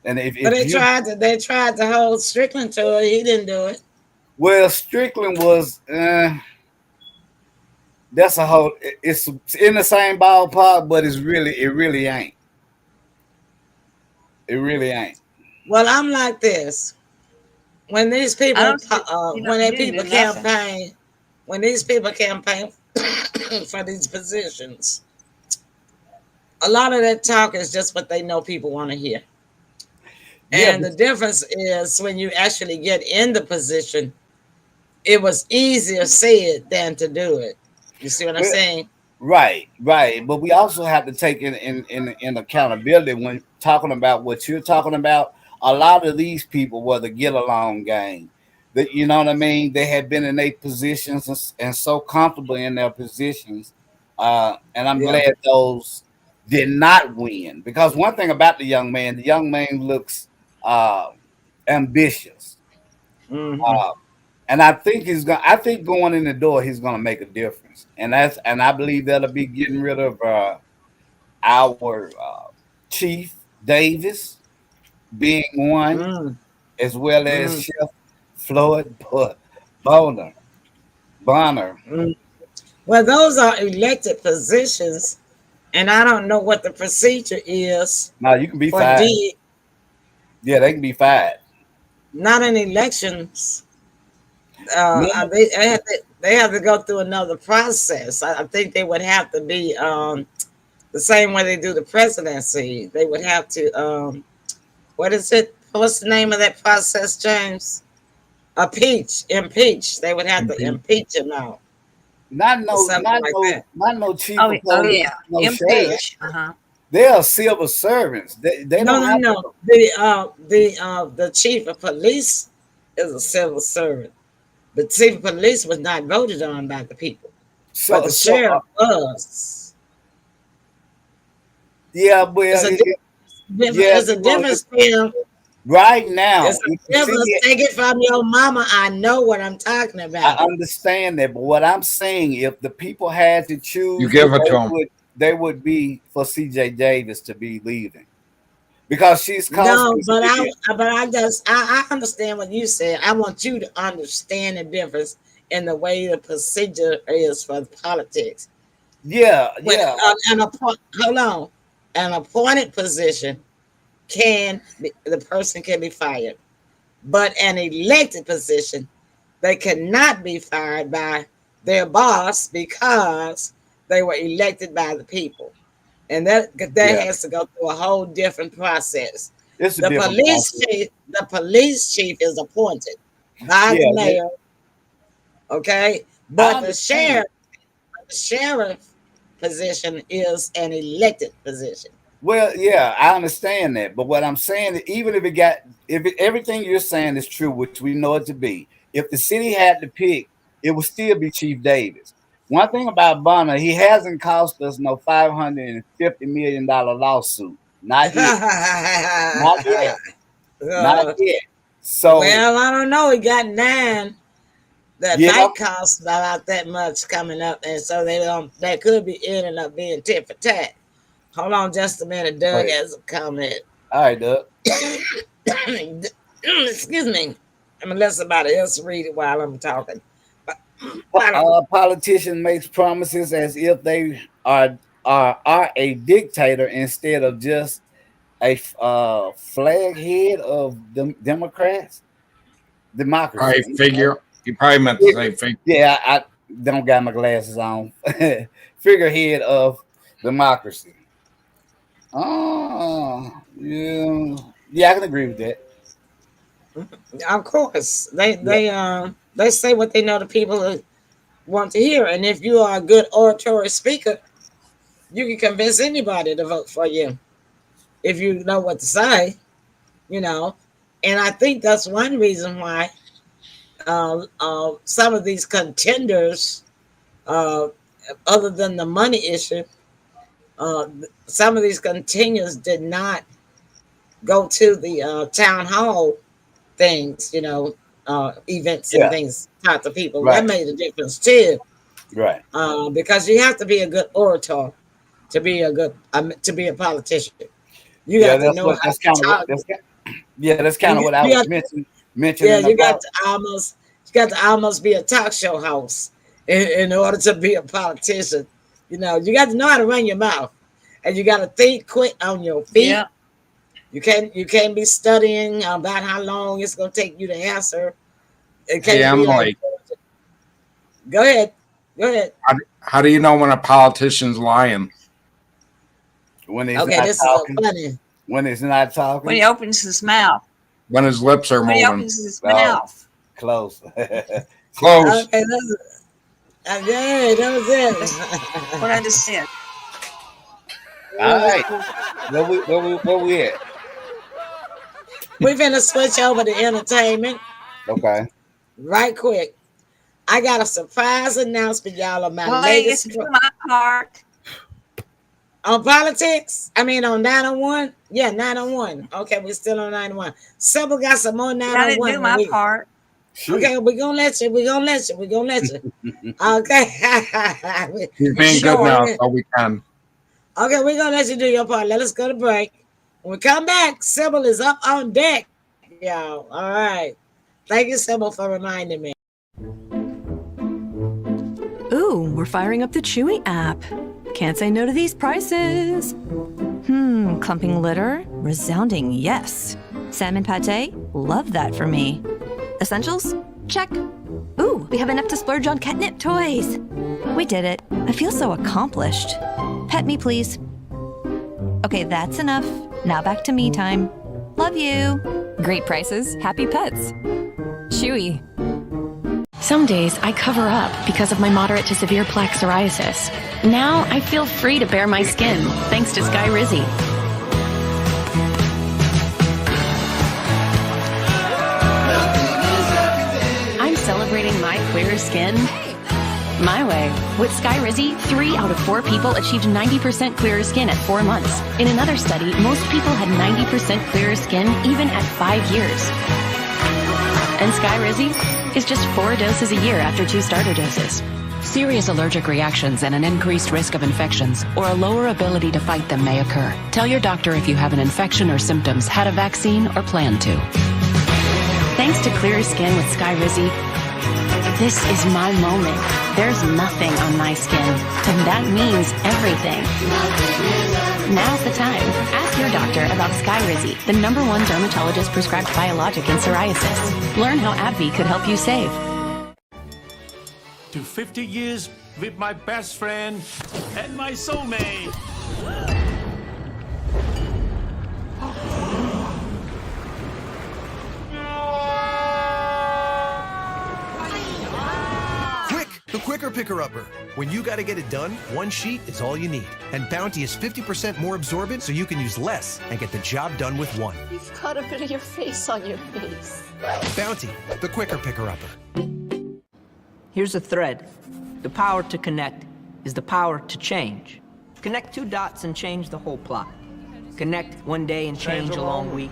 And But if you they tried to hold Strickland to it. He didn't do it. well, Strickland was that's a whole it's in the same ballpark, but it really ain't. It really ain't. Well, I'm like this. When these I people, don't see, you know, when he they didn't people do nothing. campaign, when these people campaign for these positions, a lot of that talk is just what they know people want to hear. Yeah, And the difference is when you actually get in the position, it was easier said than to do it. You see what I'm well, saying? right, right. But we also have to take in accountability when talking about what you're talking about. A lot of these people were the get along game. That you know what I mean. They had been in their positions and so comfortable in their positions, and I'm Yeah. glad those did not win. Because one thing about the young man looks uh, ambitious, Mm-hmm. uh, and I think he's going. I think going in the door, he's going to make a difference, and I believe that'll be getting rid of our Chief Davis being one, Mm, as well as mm, Chef Floyd Bonner. Bonner. mm. Well, those are elected positions, and I don't know what the procedure is Now you can be for fired. Yeah, they can be fired. not in elections. No, They have to go through another process. I think they would have to be the same way they do the presidency. They would have to what is it? What's the name of that process, James? Impeach. They would have to impeach. impeach him out Not or no, something like that. not no chief Oh, of oh police, yeah, no sheriff. impeach. Uh-huh. They are civil servants. They No, don't no, have no. to. The chief of police is a civil servant. The chief of police was not voted on by the people, but So, the so sheriff was. yeah, well, It's a yeah, it's a difference, Tim. right now, It's a if you difference. see, Take it from your mama. I know what I'm talking I about. understand that, but what I'm saying, if the people had to You choose, give it to them. they would be for C.J. Davis to be leaving because she's No, costing the but city. I understand what you said. I want you to understand the difference in the way the procedure is for politics. Yeah, When yeah, hold on, an appointed position the person can be fired, but an elected position they cannot be fired by their boss because they were elected by the people, and that yeah. has to go through a whole different process. It's a The different police process. chief is appointed by the Yeah, mayor, okay, I but understand. the sheriff position is an elected position. Well, yeah, I understand that, but what I'm saying is, even if everything you're saying is true, which we know it to be, if the city had to pick, it would still be Chief Davis. One thing about Bonner, he hasn't cost us no $550 million lawsuit. Not yet. Not yet. Not Uh, yet. So well, I don't know. He got 9 that yeah, might cost about that much coming up, and so that could be ending up being tit for tat. Hold on just a minute. Doug wait. has a comment. All right, Doug. Excuse me. I'm gonna let somebody else read it while I'm talking. Politician makes promises as if they are a dictator instead of just a flag head of Democrats. democracy. Right, figure. You probably meant to say figure. Yeah, I don't got my glasses on. Figurehead of democracy. Oh, yeah, I can agree with that. Of course, they say what they know the people want to hear, and if you are a good oratory speaker, you can convince anybody to vote for you if you know what to say, you know. And I think that's one reason why some of these contenders, other than the money issue, some of these contenders did not go to the town hall things, you know, events and things, talk to people. That made a difference too, right? Because you have to be a good orator to be a good to be a politician. You have to know how to talk. That's kind of what I was mentioning. Yeah, you got to almost be a talk show host in order to be a politician. You know, you got to know how to run your mouth, and you got to think quick on your feet. Yeah. You can't be studying about how long it's gonna take you to answer. It can't I'm like, go ahead. How do you know when a politician's lying? When he's not talking. Funny. When he's not talking. When he opens his mouth. When his lips are moving. When he opens his mouth. Close. Close. Okay, that was it. What I just said. All right. Where we at? We're finna switch over to entertainment. Okay. Right quick. I got a surprise announcement, y'all, on my latest. My part. On politics? I mean, on 901? Yeah, 901. Okay, we're still on 901. Sybil got some more 901. I didn't do my part. Okay, we're going to let you. Okay. You're being good now, so we can. Okay, we're going to let you do your part. Let us go to break. When we come back, Sybil is up on deck, y'all. All right. Thank you, Sybil, for reminding me. Ooh, we're firing up the Chewy app. Can't say no to these prices. Clumping litter? Resounding yes. Salmon pate? Love that for me. Essentials? Check. Ooh, we have enough to splurge on catnip toys. We did it. I feel so accomplished. Pet me, please. Okay, that's enough. Now back to me time. Love you. Great prices, happy pets. Chewy. Some days I cover up because of my moderate to severe plaque psoriasis. Now I feel free to bare my skin thanks to Skyrizi. I'm celebrating my clearer skin my way. With Skyrizi, 3 out of 4 people achieved 90% clearer skin at 4 months. In another study, most people had 90% clearer skin even at 5 years. And Skyrizi is just 4 doses a year after 2 starter doses. Serious allergic reactions and an increased risk of infections or a lower ability to fight them may occur. Tell your doctor if you have an infection or symptoms, had a vaccine, or plan to. Thanks to clearer skin with Skyrizi, this is my moment. There's nothing on my skin, and that means everything. Now's the time. Ask your doctor about Skyrizi, the #1 dermatologist prescribed biologic in psoriasis. Learn how AbbVie could help you save. To 50 years with my best friend and my soulmate. The Quicker Picker-Upper. When you gotta get it done, one sheet is all you need. And Bounty is 50% more absorbent, so you can use less and get the job done with one. You've got a bit of your face on your face. Bounty, the Quicker Picker-Upper. Here's a thread. The power to connect is the power to change. Connect 2 dots and change the whole plot. Connect one day and change a long week.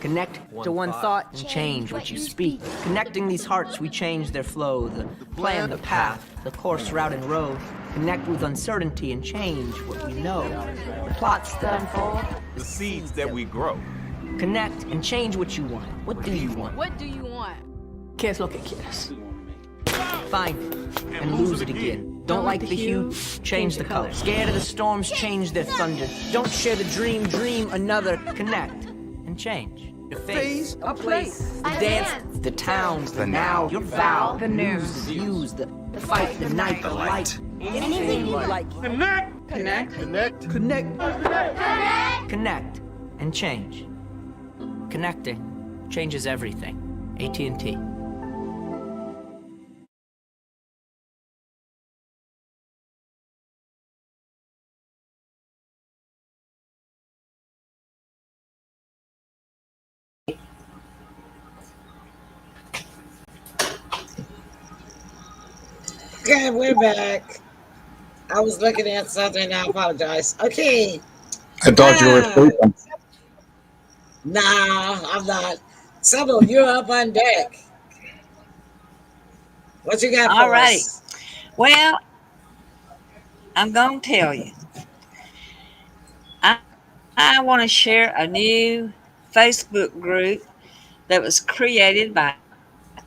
Connect to one thought and change what you speak. Connecting these hearts, we change their flow, the plan, the path, the course, route, and road. Connect with uncertainty and change what we know. The plots that unfold, the seeds that we grow. Connect and change what you want. What do you want? What do you want? ¿Qué es lo que quieres? Find it and lose it again. Don't like the hue? Change the color. Scared of the storms? Change their thunder. Don't share the dream? Dream another. Connect and change. The face, a place, the dance, the towns, the now, your vow, the news, the views, the fight, the night, the light. Anything you like. Connect. Connect. Connect. Connect. Connect. Connect and change. Connecting changes everything. AT&T. Okay, we're back. I was looking at something. I apologize. Okay. I thought you were sleeping. Nah, I'm not. Sybil, you're up on deck. What you got for All righty. us? Well, I'm going to tell you. I want to share a new Facebook group that was created by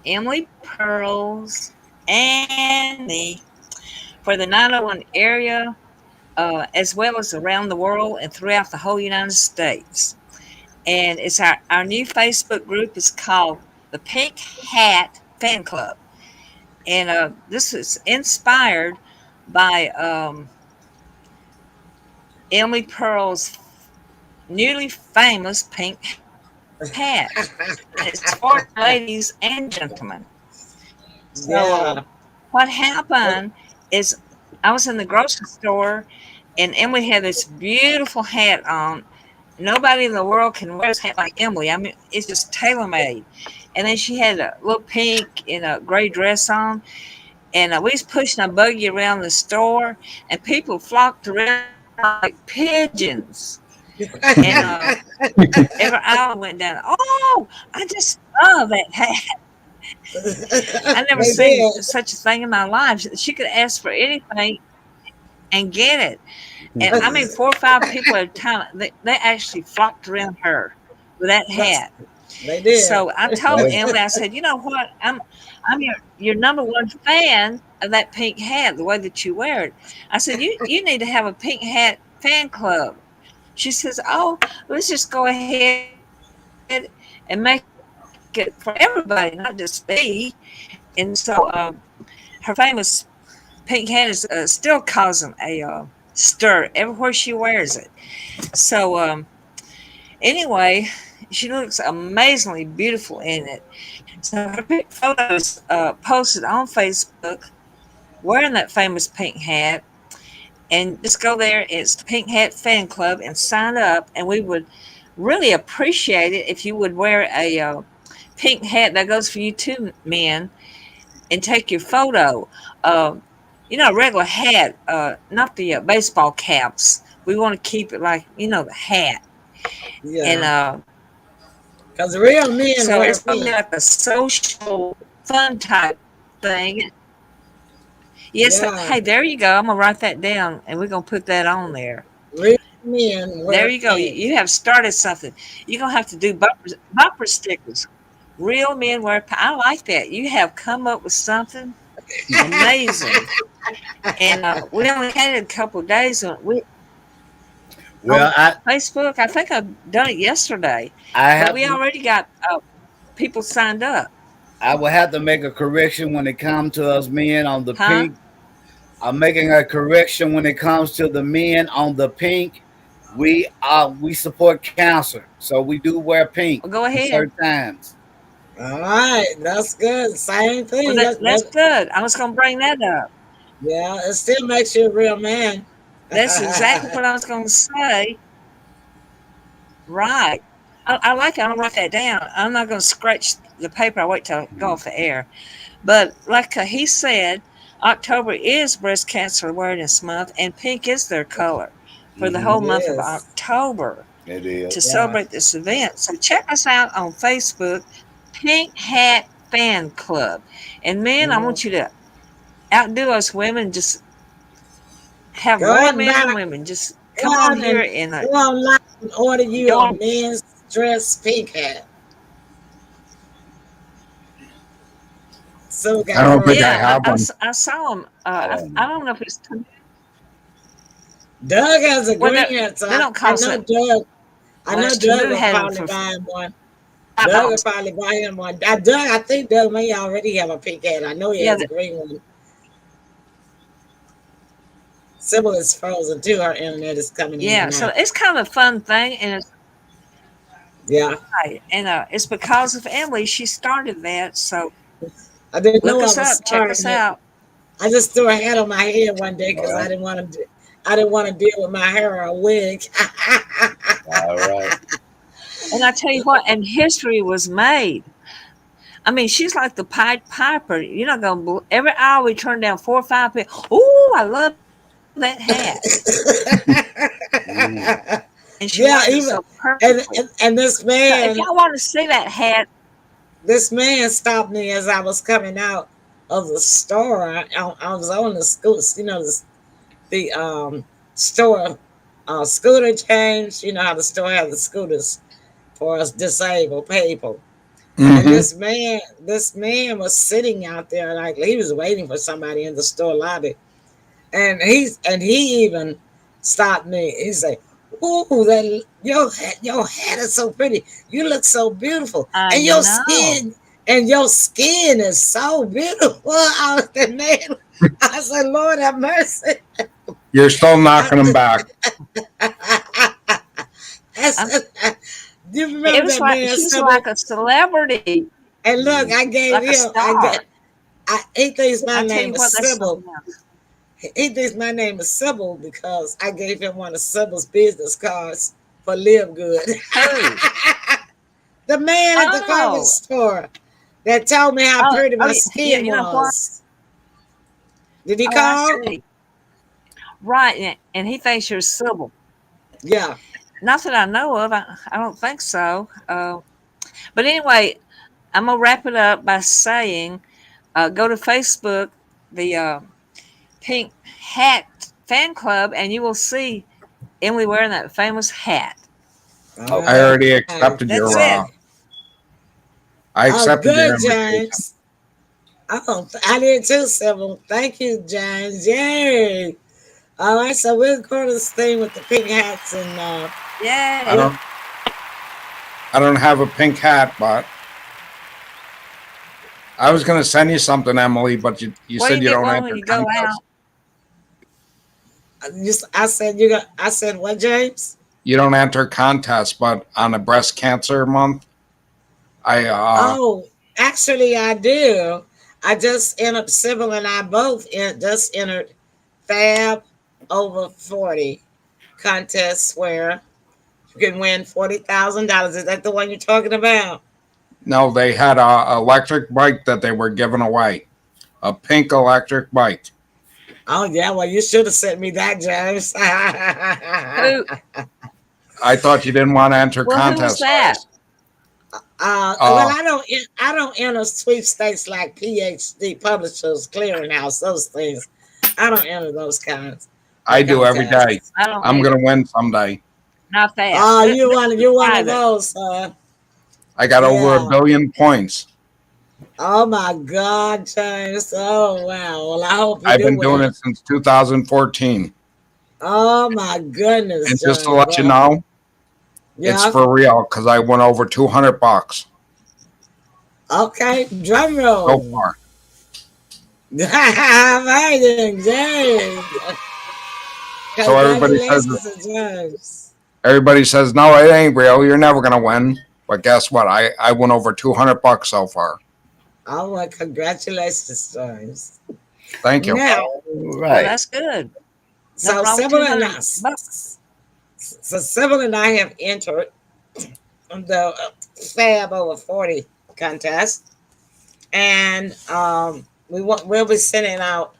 Emily Pearls and me for the 901 area, as well as around the world and throughout the whole United States. And it's our new Facebook group is called the Pink Hat Fan Club. And this is inspired by Emily Pearl's newly famous pink hat. It's for ladies and gentlemen. So what happened is I was in the grocery store and Emily had this beautiful hat on. Nobody in the world can wear this hat like Emily. I mean, it's just tailor-made. And then she had a little pink and a gray dress on. And we was pushing a buggy around the store, and people flocked around like pigeons. And every hour went down. Oh, I just love that hat. I never seen such a thing in my life. She could ask for anything and get it. And I mean, 4 or 5 people at a time, they actually flocked around her with that hat. They did. So I told Emily, I said, you know what? I'm your number one fan of that pink hat, the way that you wear it. I said, you need to have a pink hat fan club. She says, oh, let's just go ahead and make it for everybody, not just me. And so her famous pink hat is still causing a stir everywhere she wears it. So anyway, she looks amazingly beautiful in it. So her big photos posted on Facebook wearing that famous pink hat. And just go there. It's the Pink Hat Fan Club and sign up. And we would really appreciate it if you would wear a pink hat that goes for you too, men, and take your photo. You know, a regular hat, not the baseball caps. We want to keep it like, you know, the hat. Yeah. And because the real men so wear it's probably like a social fun type thing. Yes. Yeah. Hey, there you go. I'm gonna write that down, and we're gonna put that on there. Real men wear There you go. pink. You have started something. You're gonna have to do bumper stickers. Real men wear. I like that. You have come up with something amazing. And we only had it a couple of days. Well, Facebook. I think I've done it yesterday. But we already got people signed up. I will have to make a correction when it comes to us men on the pink. I'm making a correction when it comes to the men on the pink. We support cancer, so we do wear pink. Well, go ahead. Certain times. All right, that's good. Same thing. Well, that's good. I was gonna bring that up. Yeah, it still makes you a real man. That's exactly what I was going to say. Right. I like it. I'll write that down. I'm not going to scratch the paper. I'll wait till I go off the air. But like he said, October is Breast Cancer Awareness Month, and pink is their color for the whole month of October. It is. To celebrate this event. So check us out on Facebook, Pink Hat Fan Club. And men, I want you to outdo us women. Just have more men and women. Just come on here and go online and order you a men's dress pink hat. So I don't think I have one. I saw them. I don't know if it's Doug has a green hat. They don't cost I know it. Doug. I know Well, Doug Doug will had probably them buy one. Doug will probably buy him one. I think Doug may already have a pink hat. I know he has a green one. Sybil is frozen too. Her internet is coming in. Yeah, so it's kind of a fun thing, and it's right. And it's because of Emily. She started that, so I didn't look know us I was up. Check us out. I just threw a hat on my head one day because I didn't want to. I didn't want to deal with my hair or a wig. All right. And I tell you what, and history was made. I mean, she's like the Pied Piper. You're not going to every hour we turn down 4 or 5 people. Ooh, I love that hat. And she even so and this man. So if y'all want to see that hat, this man stopped me as I was coming out of the store. I was on the school, the store scooter change. You know how the store has the scooters for us disabled people. And this man was sitting out there like he was waiting for somebody in the store lobby, and he even stopped me. He said, "Ooh, your hat is so pretty. You look so beautiful, and your skin is so beautiful." I said, "Lord have mercy." You're still knocking them back. You remember it was that like man? She's like a celebrity. And look, I gave like him. He thinks my name is Sybil. He thinks my name is Sybil because I gave him one of Sybil's business cards for Live Good. The man at the clothing store that told me how pretty my skin was. Did he call? Right, and he thinks you're Sybil. Yeah. Not that I know of. I don't think so. But anyway, I'm going to wrap it up by saying go to Facebook, the Pink Hat Fan Club, and you will see Emily wearing that famous hat. I already accepted your I accepted your invitation. James. I did too, Sybil. Thank you, James. Yay. All right, so we'll go to this thing with the pink hats and yeah. I don't have a pink hat, but I was going to send you something, Emily, but you said you don't enter contests. I said what, James? You don't enter contests, but on a breast cancer month, actually I do. I just entered, Sybil and I both just entered Fab over 40 contests where you can win $40,000. Is that the one you're talking about? No, they had a electric bike that they were giving away, a pink electric bike. Oh yeah, well you should have sent me that, James. I thought you didn't want to enter contests. Who's that? Well, I don't enter sweepstakes like PhD Publishers Clearinghouse, those things. I don't enter those kinds. I do every day. I'm going to win someday. Not that. Oh, you're one of those. I got over 1 billion points. Oh my God, James! Oh wow! Well, I hope I've been doing it since 2014. Oh my goodness! And just to let you know, it's for real because I won over $200. Okay, drum roll. So far. Amazing, James. So everybody says, no, it ain't real. You're never gonna win. But guess what? I won over $200 so far. Oh, well, congratulations, James. Thank you. Now, Well, that's good. So Sybil and I have entered the Fab over 40 contest, and we'll be sending out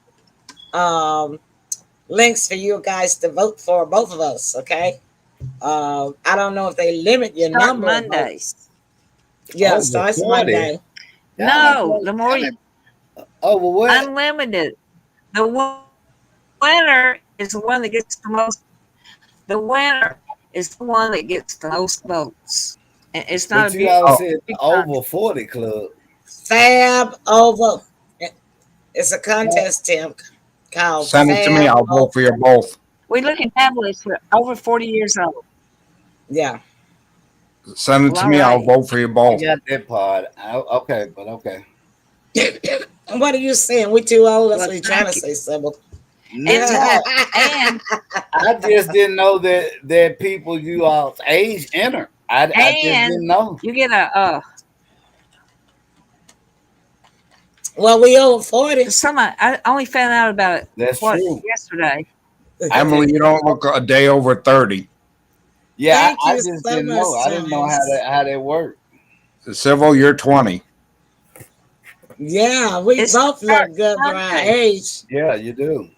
links for you guys to vote for both of us. Okay. I don't know if they limit your number. Mondays. Yeah, starts Monday. No, the more you unlimited. The winner is the one that gets the most. The winner is the one that gets the most votes. And it's not but you all said over 40 club. Fab over. It's a contest, Tim. Called Send it to me. I'll vote for you both. We look at tablets for over 40 years old. Yeah. Send it to me. I'll vote for you I both. got that part. Okay, but okay. What are you saying? We too old. That's Well, what you're trying to thank say, Sybil. And, No, and I just didn't know that people you all's age enter. I just didn't know. you get a Well, we over 40. I only found out about it That's true. yesterday. Emily, you don't look a day over 30. Yeah, Thank I you just so didn't much, know. I didn't know James. how that worked. Civil, you're 20. Yeah, we both look good for our age. Yeah, you do.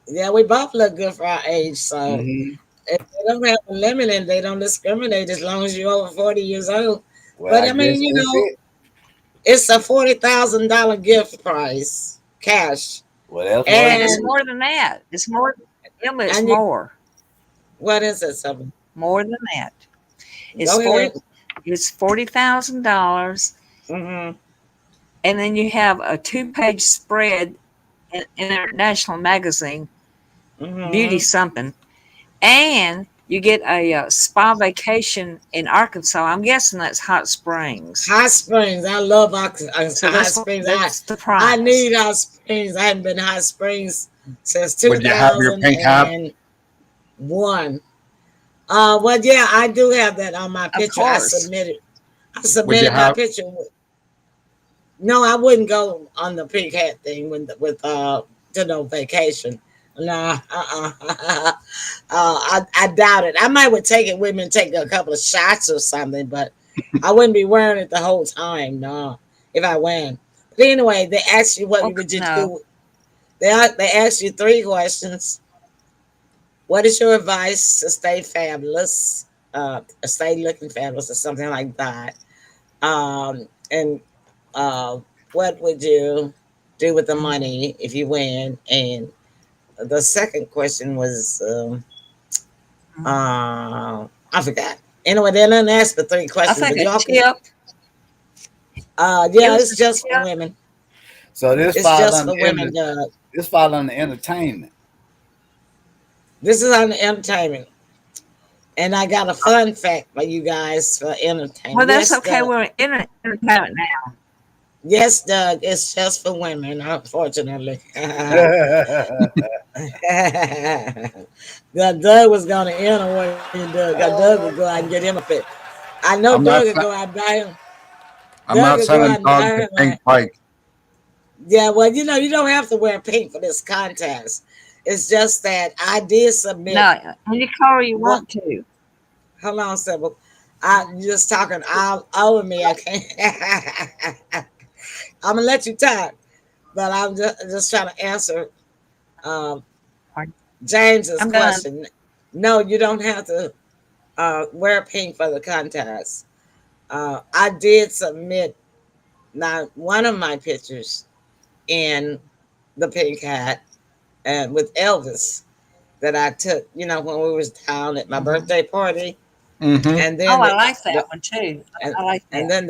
Yeah, we both look good for our age. So Mhm. if they don't have a limit and they don't discriminate as long as you're over 40 years old. Well, But I I mean, guess you that's know, it. it's a $40,000 gift prize, cash. Well, that's And It's more than that. It's more. Emma, it's and you- more. What is it, something? More than that. It's Go ahead. It's $40,000, Mm-hmm. and then you have a 2-page spread in International Magazine, Mm-hmm. Beauty something, and you get a spa vacation in Arkansas. I'm guessing that's Hot Springs. Hot Springs. I love Hot So Springs. that's the I prize. need Hot Springs. I haven't been to Hot Springs since Would you have your pink hat? 2001. Well, yeah, I do have that on my picture. I course. submitted my have- picture. No, I wouldn't go on the pink hat thing with to no vacation. Nah, I doubt it. I might would take it with me and take a couple of shots or something, but I wouldn't be wearing it the whole time. No, if I went. But anyway, they asked you what would you do. They asked you 3 questions. What is your advice to stay fabulous? Stay looking fabulous or something like that. And what would you do with the money if you win? And the second question was, I forgot. Anyway, they didn't ask the 3 questions. I think but y'all a tip. yeah, it's just for women. So this It's falls just under for women. this falls under entertainment. This is on the entertainment. And I got a fun fact for you guys for entertainment. Well, that's Yes, okay. Doug. We're in entertainment now. Yes, Doug, it's just for women, unfortunately. Doug was going to enter what he did. Doug would go out and get him a fit. I know Doug would go out and buy him. I'm not sending Doug to Pink Pike. Yeah, well, you know, you don't have to wear pink for this contest. It's just that I did submit. No, any color you want to. Hold on, Sybil. I'm just talking all over me. I can't. I'm gonna let you talk, but I'm just trying to answer James's question. No, you don't have to wear pink for the contest. I did submit one of my pictures in the pink hat and with Elvis that I took, you know, when we was down at my birthday party. Mm-hmm. And then I like that one too. I like that. And then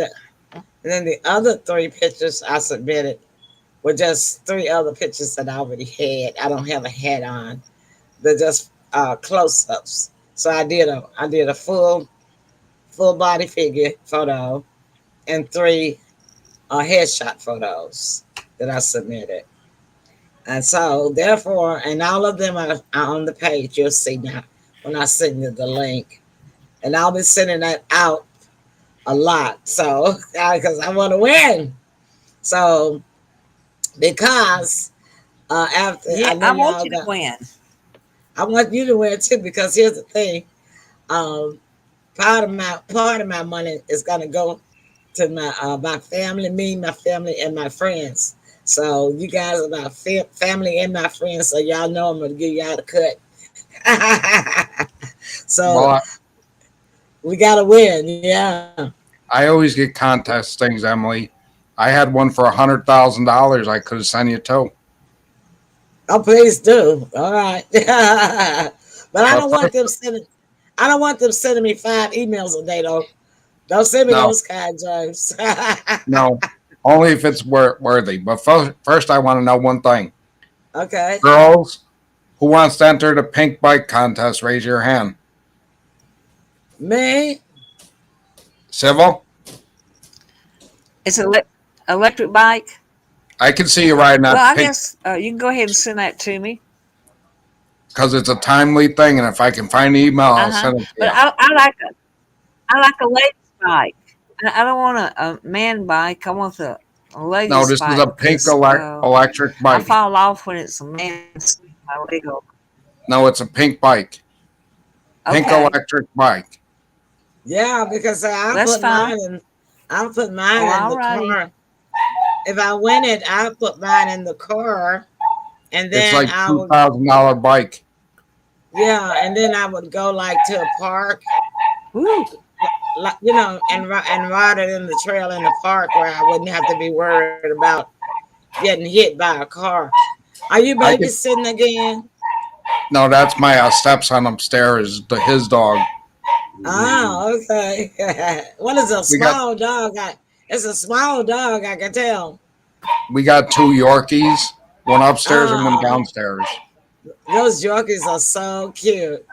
the other 3 pictures I submitted were just 3 other pictures that I already had. I don't have a hat on. They're just close-ups. So I did a full body figure photo and 3 headshot photos that I submitted. And so therefore, and all of them are on the page. You'll see now when I send you the link. And I'll be sending that out a lot. So, because I want to win. So, because after I want you to win. I want you to win too, because here's the thing. Part of my money is gonna go to my family, me, my family, and my friends. So you guys are my family and my friends, so y'all know I'm gonna give y'all the cut. So we gotta win, yeah. I always get contest things, Emily. I had one for $100,000. I could have sent you too. Oh, please do. All right. But I don't want them sending. I don't want them sending me 5 emails a day, though. Don't send me those kind, James. No, only if it's worthy. But first, I want to know one thing. Okay. Girls, who wants to enter the pink bike contest? Raise your hand. Me? Civil? It's an electric bike. I can see you riding that Well, I pink guess you can go ahead and send that to me. because it's a timely thing, and if I can find the email, I'll send it to But you. I like a ladies bike. I don't want a man bike. I want a ladies No, this bike. is a pink because, electric I bike. fall off when it's a man's my leg over. No, it's a pink bike. Pink Okay. electric bike. Yeah, because I That's put fine. mine in. I put mine in the alrighty. car. If I win it, I put mine in the car, and It's then like I would. $2,000 bike. Yeah, and then I would go like to a park, like and ride it in the trail in the park where I wouldn't have to be worried about getting hit by a car. Are you I could- babysitting again? No, that's my stepson upstairs, his dog. Oh, okay. What is a We got- small dog? It's a small dog, I can tell. We got 2 Yorkies, one upstairs and one Oh. downstairs. Those Yorkies are so cute.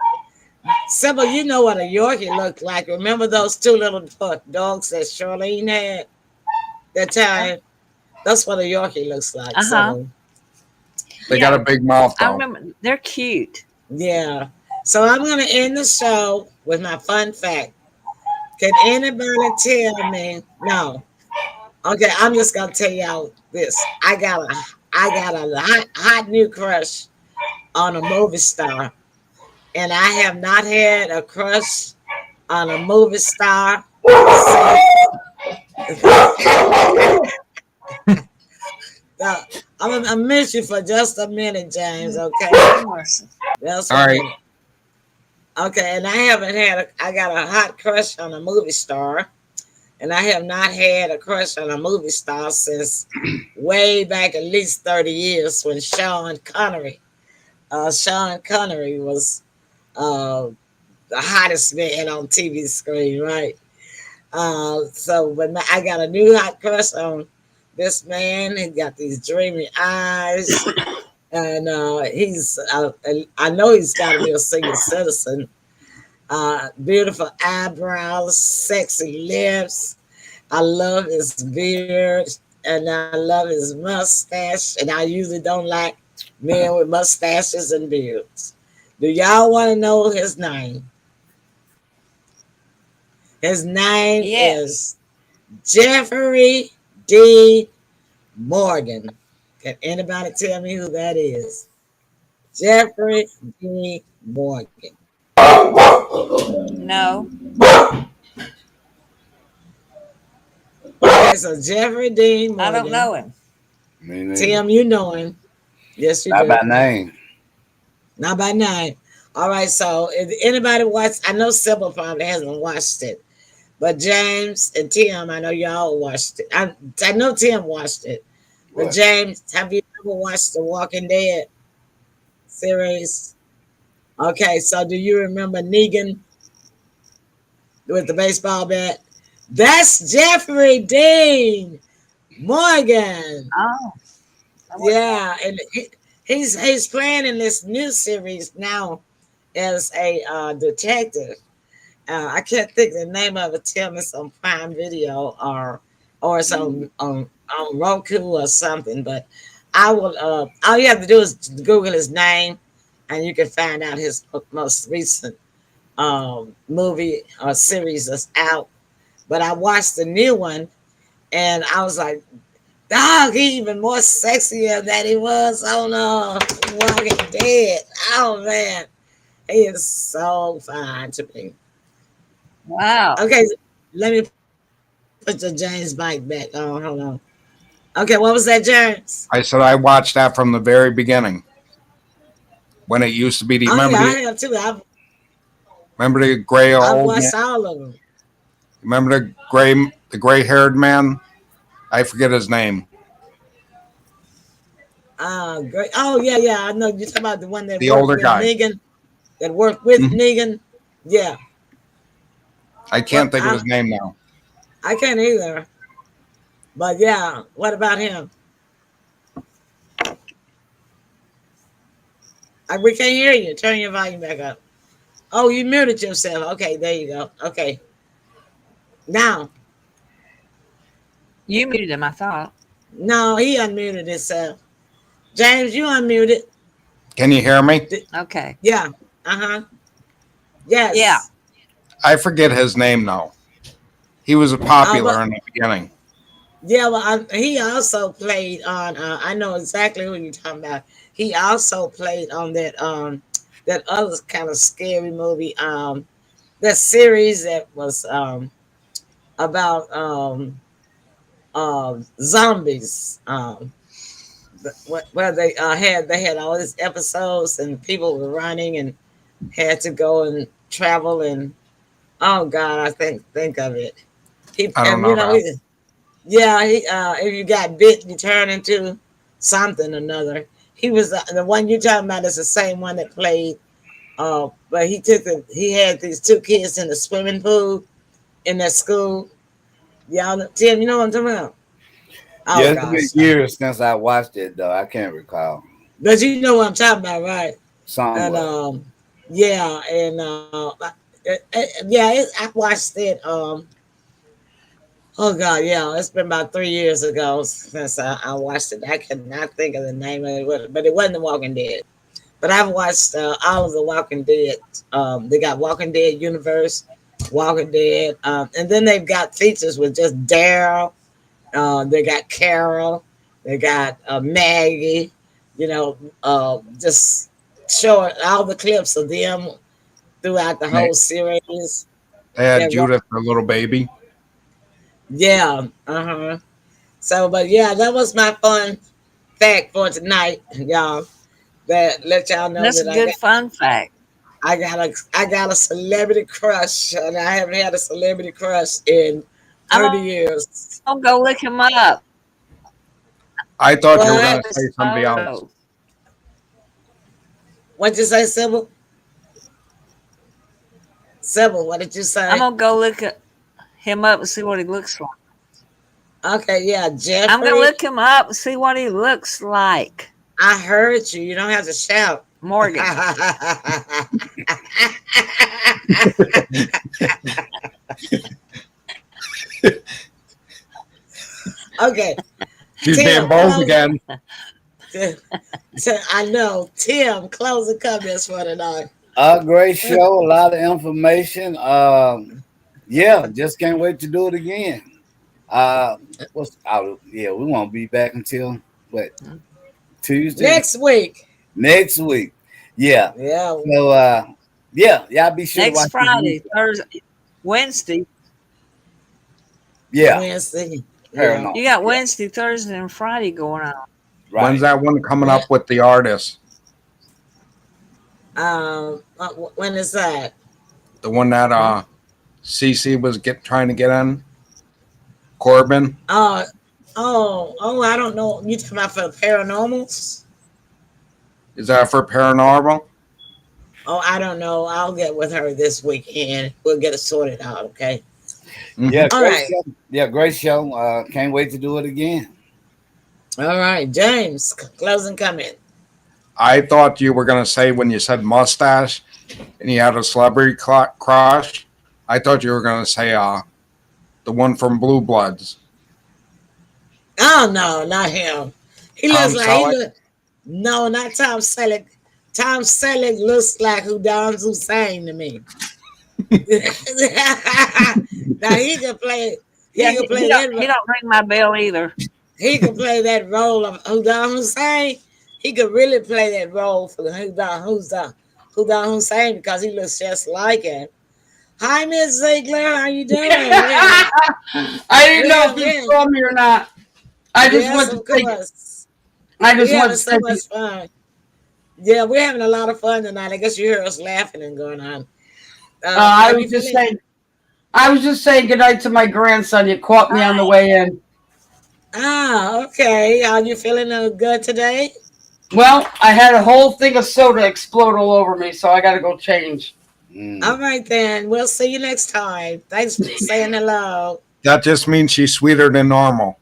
Sybil, you know what a Yorkie looked like. Remember those 2 little dogs that Charlene had that time? That's what a Yorkie looks like. Sybil. They got a big mouth, I though. remember they're cute. Yeah. So I'm going to end the show with my fun fact. Can anybody tell me? No. Okay, I'm just going to tell y'all this. I got a hot new crush on a movie star. And I have not had a crush on a movie star I'm gonna miss you for just a minute, James. Okay. Just a All right. minute. Okay, and I got a hot crush on a movie star, and I have not had a crush on a movie star since way back at least 30 years when Sean Connery was the hottest man on TV screen, right? So when I got a new hot crush on this man, he got these dreamy eyes, and I know he's got to be a senior citizen. Beautiful eyebrows, sexy lips. I love his beard, and I love his mustache. And I usually don't like men with mustaches and beards. Do y'all want to know his name? His name is Jeffrey D. Morgan. Can anybody tell me who that is? Jeffrey D. Morgan. No. Okay, so Jeffrey D. Morgan. I don't know him. Tim, you know him. Yes, you Not do. by name. Not by name. All right, so if anybody watched, I know Sybil probably hasn't watched it, but James and Tim, I know y'all watched it. I know Tim watched it. But What? James, have you ever watched the Walking Dead series? Okay, so do you remember Negan with the baseball bat? That's Jeffrey Dean Morgan. Oh. Yeah, and he's playing in this new series now as a detective. I can't think of the name of it. Tell me some Prime Video or it's on Roku or something. But I will. All you have to do is Google his name, and you can find out his most recent movie or series that's out. But I watched the new one, and I was like, dog, he even more sexier than he was on Walking Dead. Oh man, he is so fine to me. Wow. Okay, let me put the James Mike back on. Hold on. Okay, what was that, James? I said I watched that from the very beginning. When it used to be the Oh yeah, I have too. remember the gray I've old watched man? all of them. Remember the gray-haired man? I forget his name. Great. Oh yeah. I know you're talking about the one that The worked older with guy. Negan. That worked with Negan. Yeah, I can't think of his name now. I can't either. But yeah, what about him? We can't hear you. Turn your volume back up. Oh, you muted yourself. Okay, there you go. Okay. Now. You muted him, I thought. No, he unmuted himself. James, you unmuted. Can you hear me? Okay. Yeah. Uh-huh. Yes. Yeah. I forget his name now. He was popular in the beginning. Yeah, well, he also played on. I know exactly who you're talking about. He also played on that that other kind of scary movie. That series that was about zombies. Where they had all these episodes and people were running and had to go and travel and oh God, I think of it. I don't know that. If you got bit, you turn into something or another. He was the one you're talking about is the same one that played. But he had these two kids in the swimming pool in that school. Y'all, Tim, you know what I'm talking about? Oh, Yeah, it's gosh. been years since I watched it, though. I can't recall. But you know what I'm talking about, right? Somewhat. And I watched it. Oh God, yeah, it's been about 3 years ago since I watched it. I cannot think of the name of it, but it wasn't The Walking Dead. But I've watched all of the Walking Dead. They got Walking Dead Universe, Walking Dead, and then they've got features with just Daryl. They got Carol. They got Maggie. You know, just showing all the clips of them throughout the whole series. They had Judith, her little baby. Yeah. Uh-huh. So, but yeah, that was my fun fact for tonight, y'all. That let y'all know That's that a good fun fact. I got a celebrity crush, and I haven't had a celebrity crush in 30 years. I'll go look him up. I thought you were going to say somebody else. What'd you say, Sybil? Sybil, what did you say? I'm gonna go look him up and see what he looks like. Okay, yeah, Jeffrey. I'm gonna look him up and see what he looks like. I heard you. You don't have to shout. Morgan. Okay. She's being bold again. I know. Tim, closing comments for tonight. Great show, a lot of information. Yeah, just can't wait to do it again. We won't be back until what, Tuesday? Next week. Yeah. Yeah. So y'all be sure to watch next Friday, Thursday, Wednesday. Yeah. Wednesday. Yeah. You got Wednesday, Thursday, and Friday going on. Right. When's that one coming up with the artist? When is that? The one that CC was trying to get on? Corbin? I don't know. You talking about for the paranormals? Is that for paranormal? Oh, I don't know. I'll get with her this weekend. We'll get it sorted out, okay? Yeah, all right. Show. Yeah, great show. Can't wait to do it again. All right, James, closing comment. I thought you were going to say when you said mustache and you had a celebrity crush, I thought you were going to say the one from Blue Bloods. Oh, no, not him. He looks like no, not Tom Selleck. Tom Selleck looks like Saddam Hussein to me. Now he can play. He don't ring my bell either. He can play that role of Saddam Hussein. He could really play that role for Saddam Hussein because he looks just like him. Hi, Miss Ziegler. How you doing? I didn't know if you saw me or not. I just want to so much fun. Yeah, we're having a lot of fun tonight. I guess you hear us laughing and going on. I was just saying good night to my grandson. You caught me on the way in. Ah, okay. Are you feeling good today? Well, I had a whole thing of soda explode all over me, so I got to go change. All right, then. We'll see you next time. Thanks for saying hello. That just means she's sweeter than normal.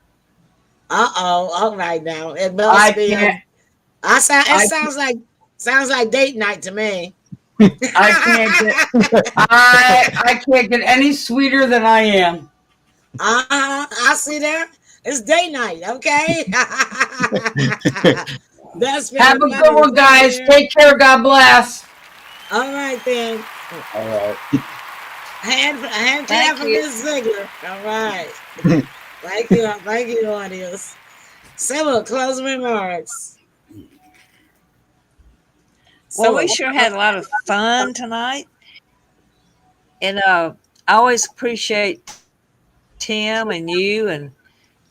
Uh-oh. All right, now. It sounds like date night to me. I can't get any sweeter than I am. I see there. It's day night, okay? That's Have a good one, guys. Take care. God bless. All right, then. All right. Hand clap for Miss Ziegler. All right. Thank you, audience. Several closing remarks. Well, we sure had a lot of fun tonight. And I always appreciate Tim and you and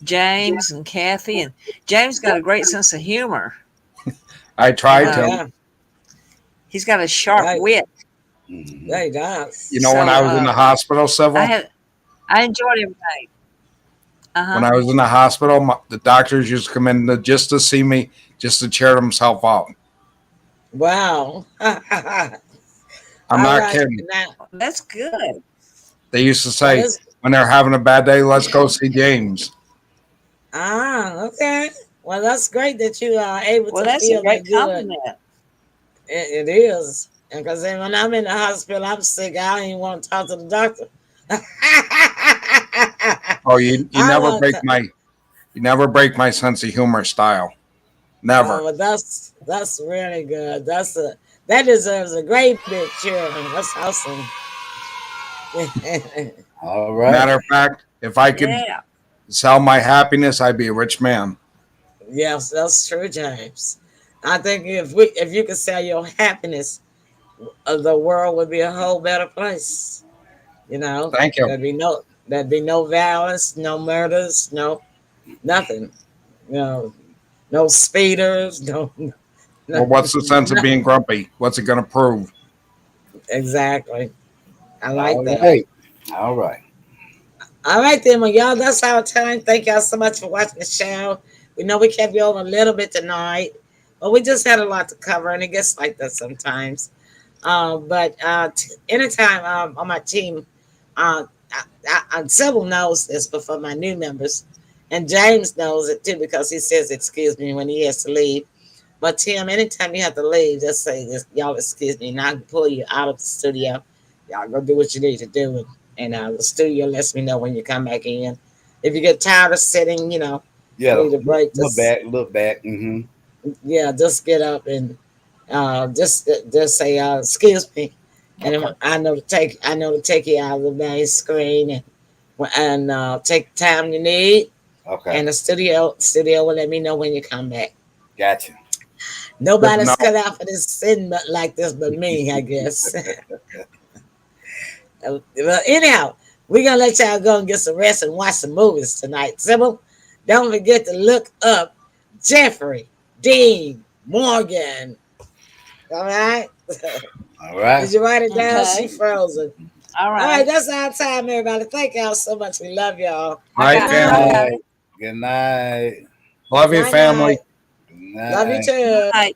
James and Kathy. And James got a great sense of humor. I tried to. He's got a sharp wit. Yeah, he does. You know, when I was in the hospital, Sybil, I enjoyed everything. when I was in the hospital, the doctors used to come in just to see me, just to cheer themselves out. Wow. I'm not kidding. That's good. They used to say, when they're having a bad day, let's go see James. Okay. Well, that's great that you are able to that's feel a great that good. compliment. It is. And because when I'm in the hospital, I'm sick. I don't even want to talk to the doctor. Oh, you never break my sense of humor style. Never. Oh, that's really good. That deserves a great big cheer. That's awesome. All right. Matter of fact, if I could sell my happiness, I'd be a rich man. Yes, that's true, James. I think if you could sell your happiness, the world would be a whole better place. You know. Thank you. There'd be no violence, no murders, nothing. No speeders, no. Well, what's the sense of being grumpy? What's it going to prove? Exactly. I like that. Right. All right. All right, then, well, y'all, that's our time. Thank y'all so much for watching the show. We know we kept you over a little bit tonight, but we just had a lot to cover, and it gets like that sometimes. But anytime on my team, Sybil knows this, but for my new members, and James knows it too because he says excuse me when he has to leave. But Tim, anytime you have to leave, just say this, y'all excuse me, and I can pull you out of the studio. Y'all go do what you need to do, and the studio lets me know when you come back in. If you get tired of sitting, need a break. Look back. Mm-hmm. Yeah, just get up and just say excuse me, and I know to take you out of the main screen and take the time you need. Okay. And the studio will let me know when you come back. Gotcha. Nobody's cut out for this sin like this but me, I guess. Well, anyhow, we're going to let y'all go and get some rest and watch some movies tonight. Sybil, don't forget to look up Jeffrey Dean Morgan. All right? All right. Did you write it down? Okay. She frozen. All right. All right, that's our time, everybody. Thank y'all so much. We love y'all. All right, family. Good night. Love you, family. Good night. Love you too. Bye.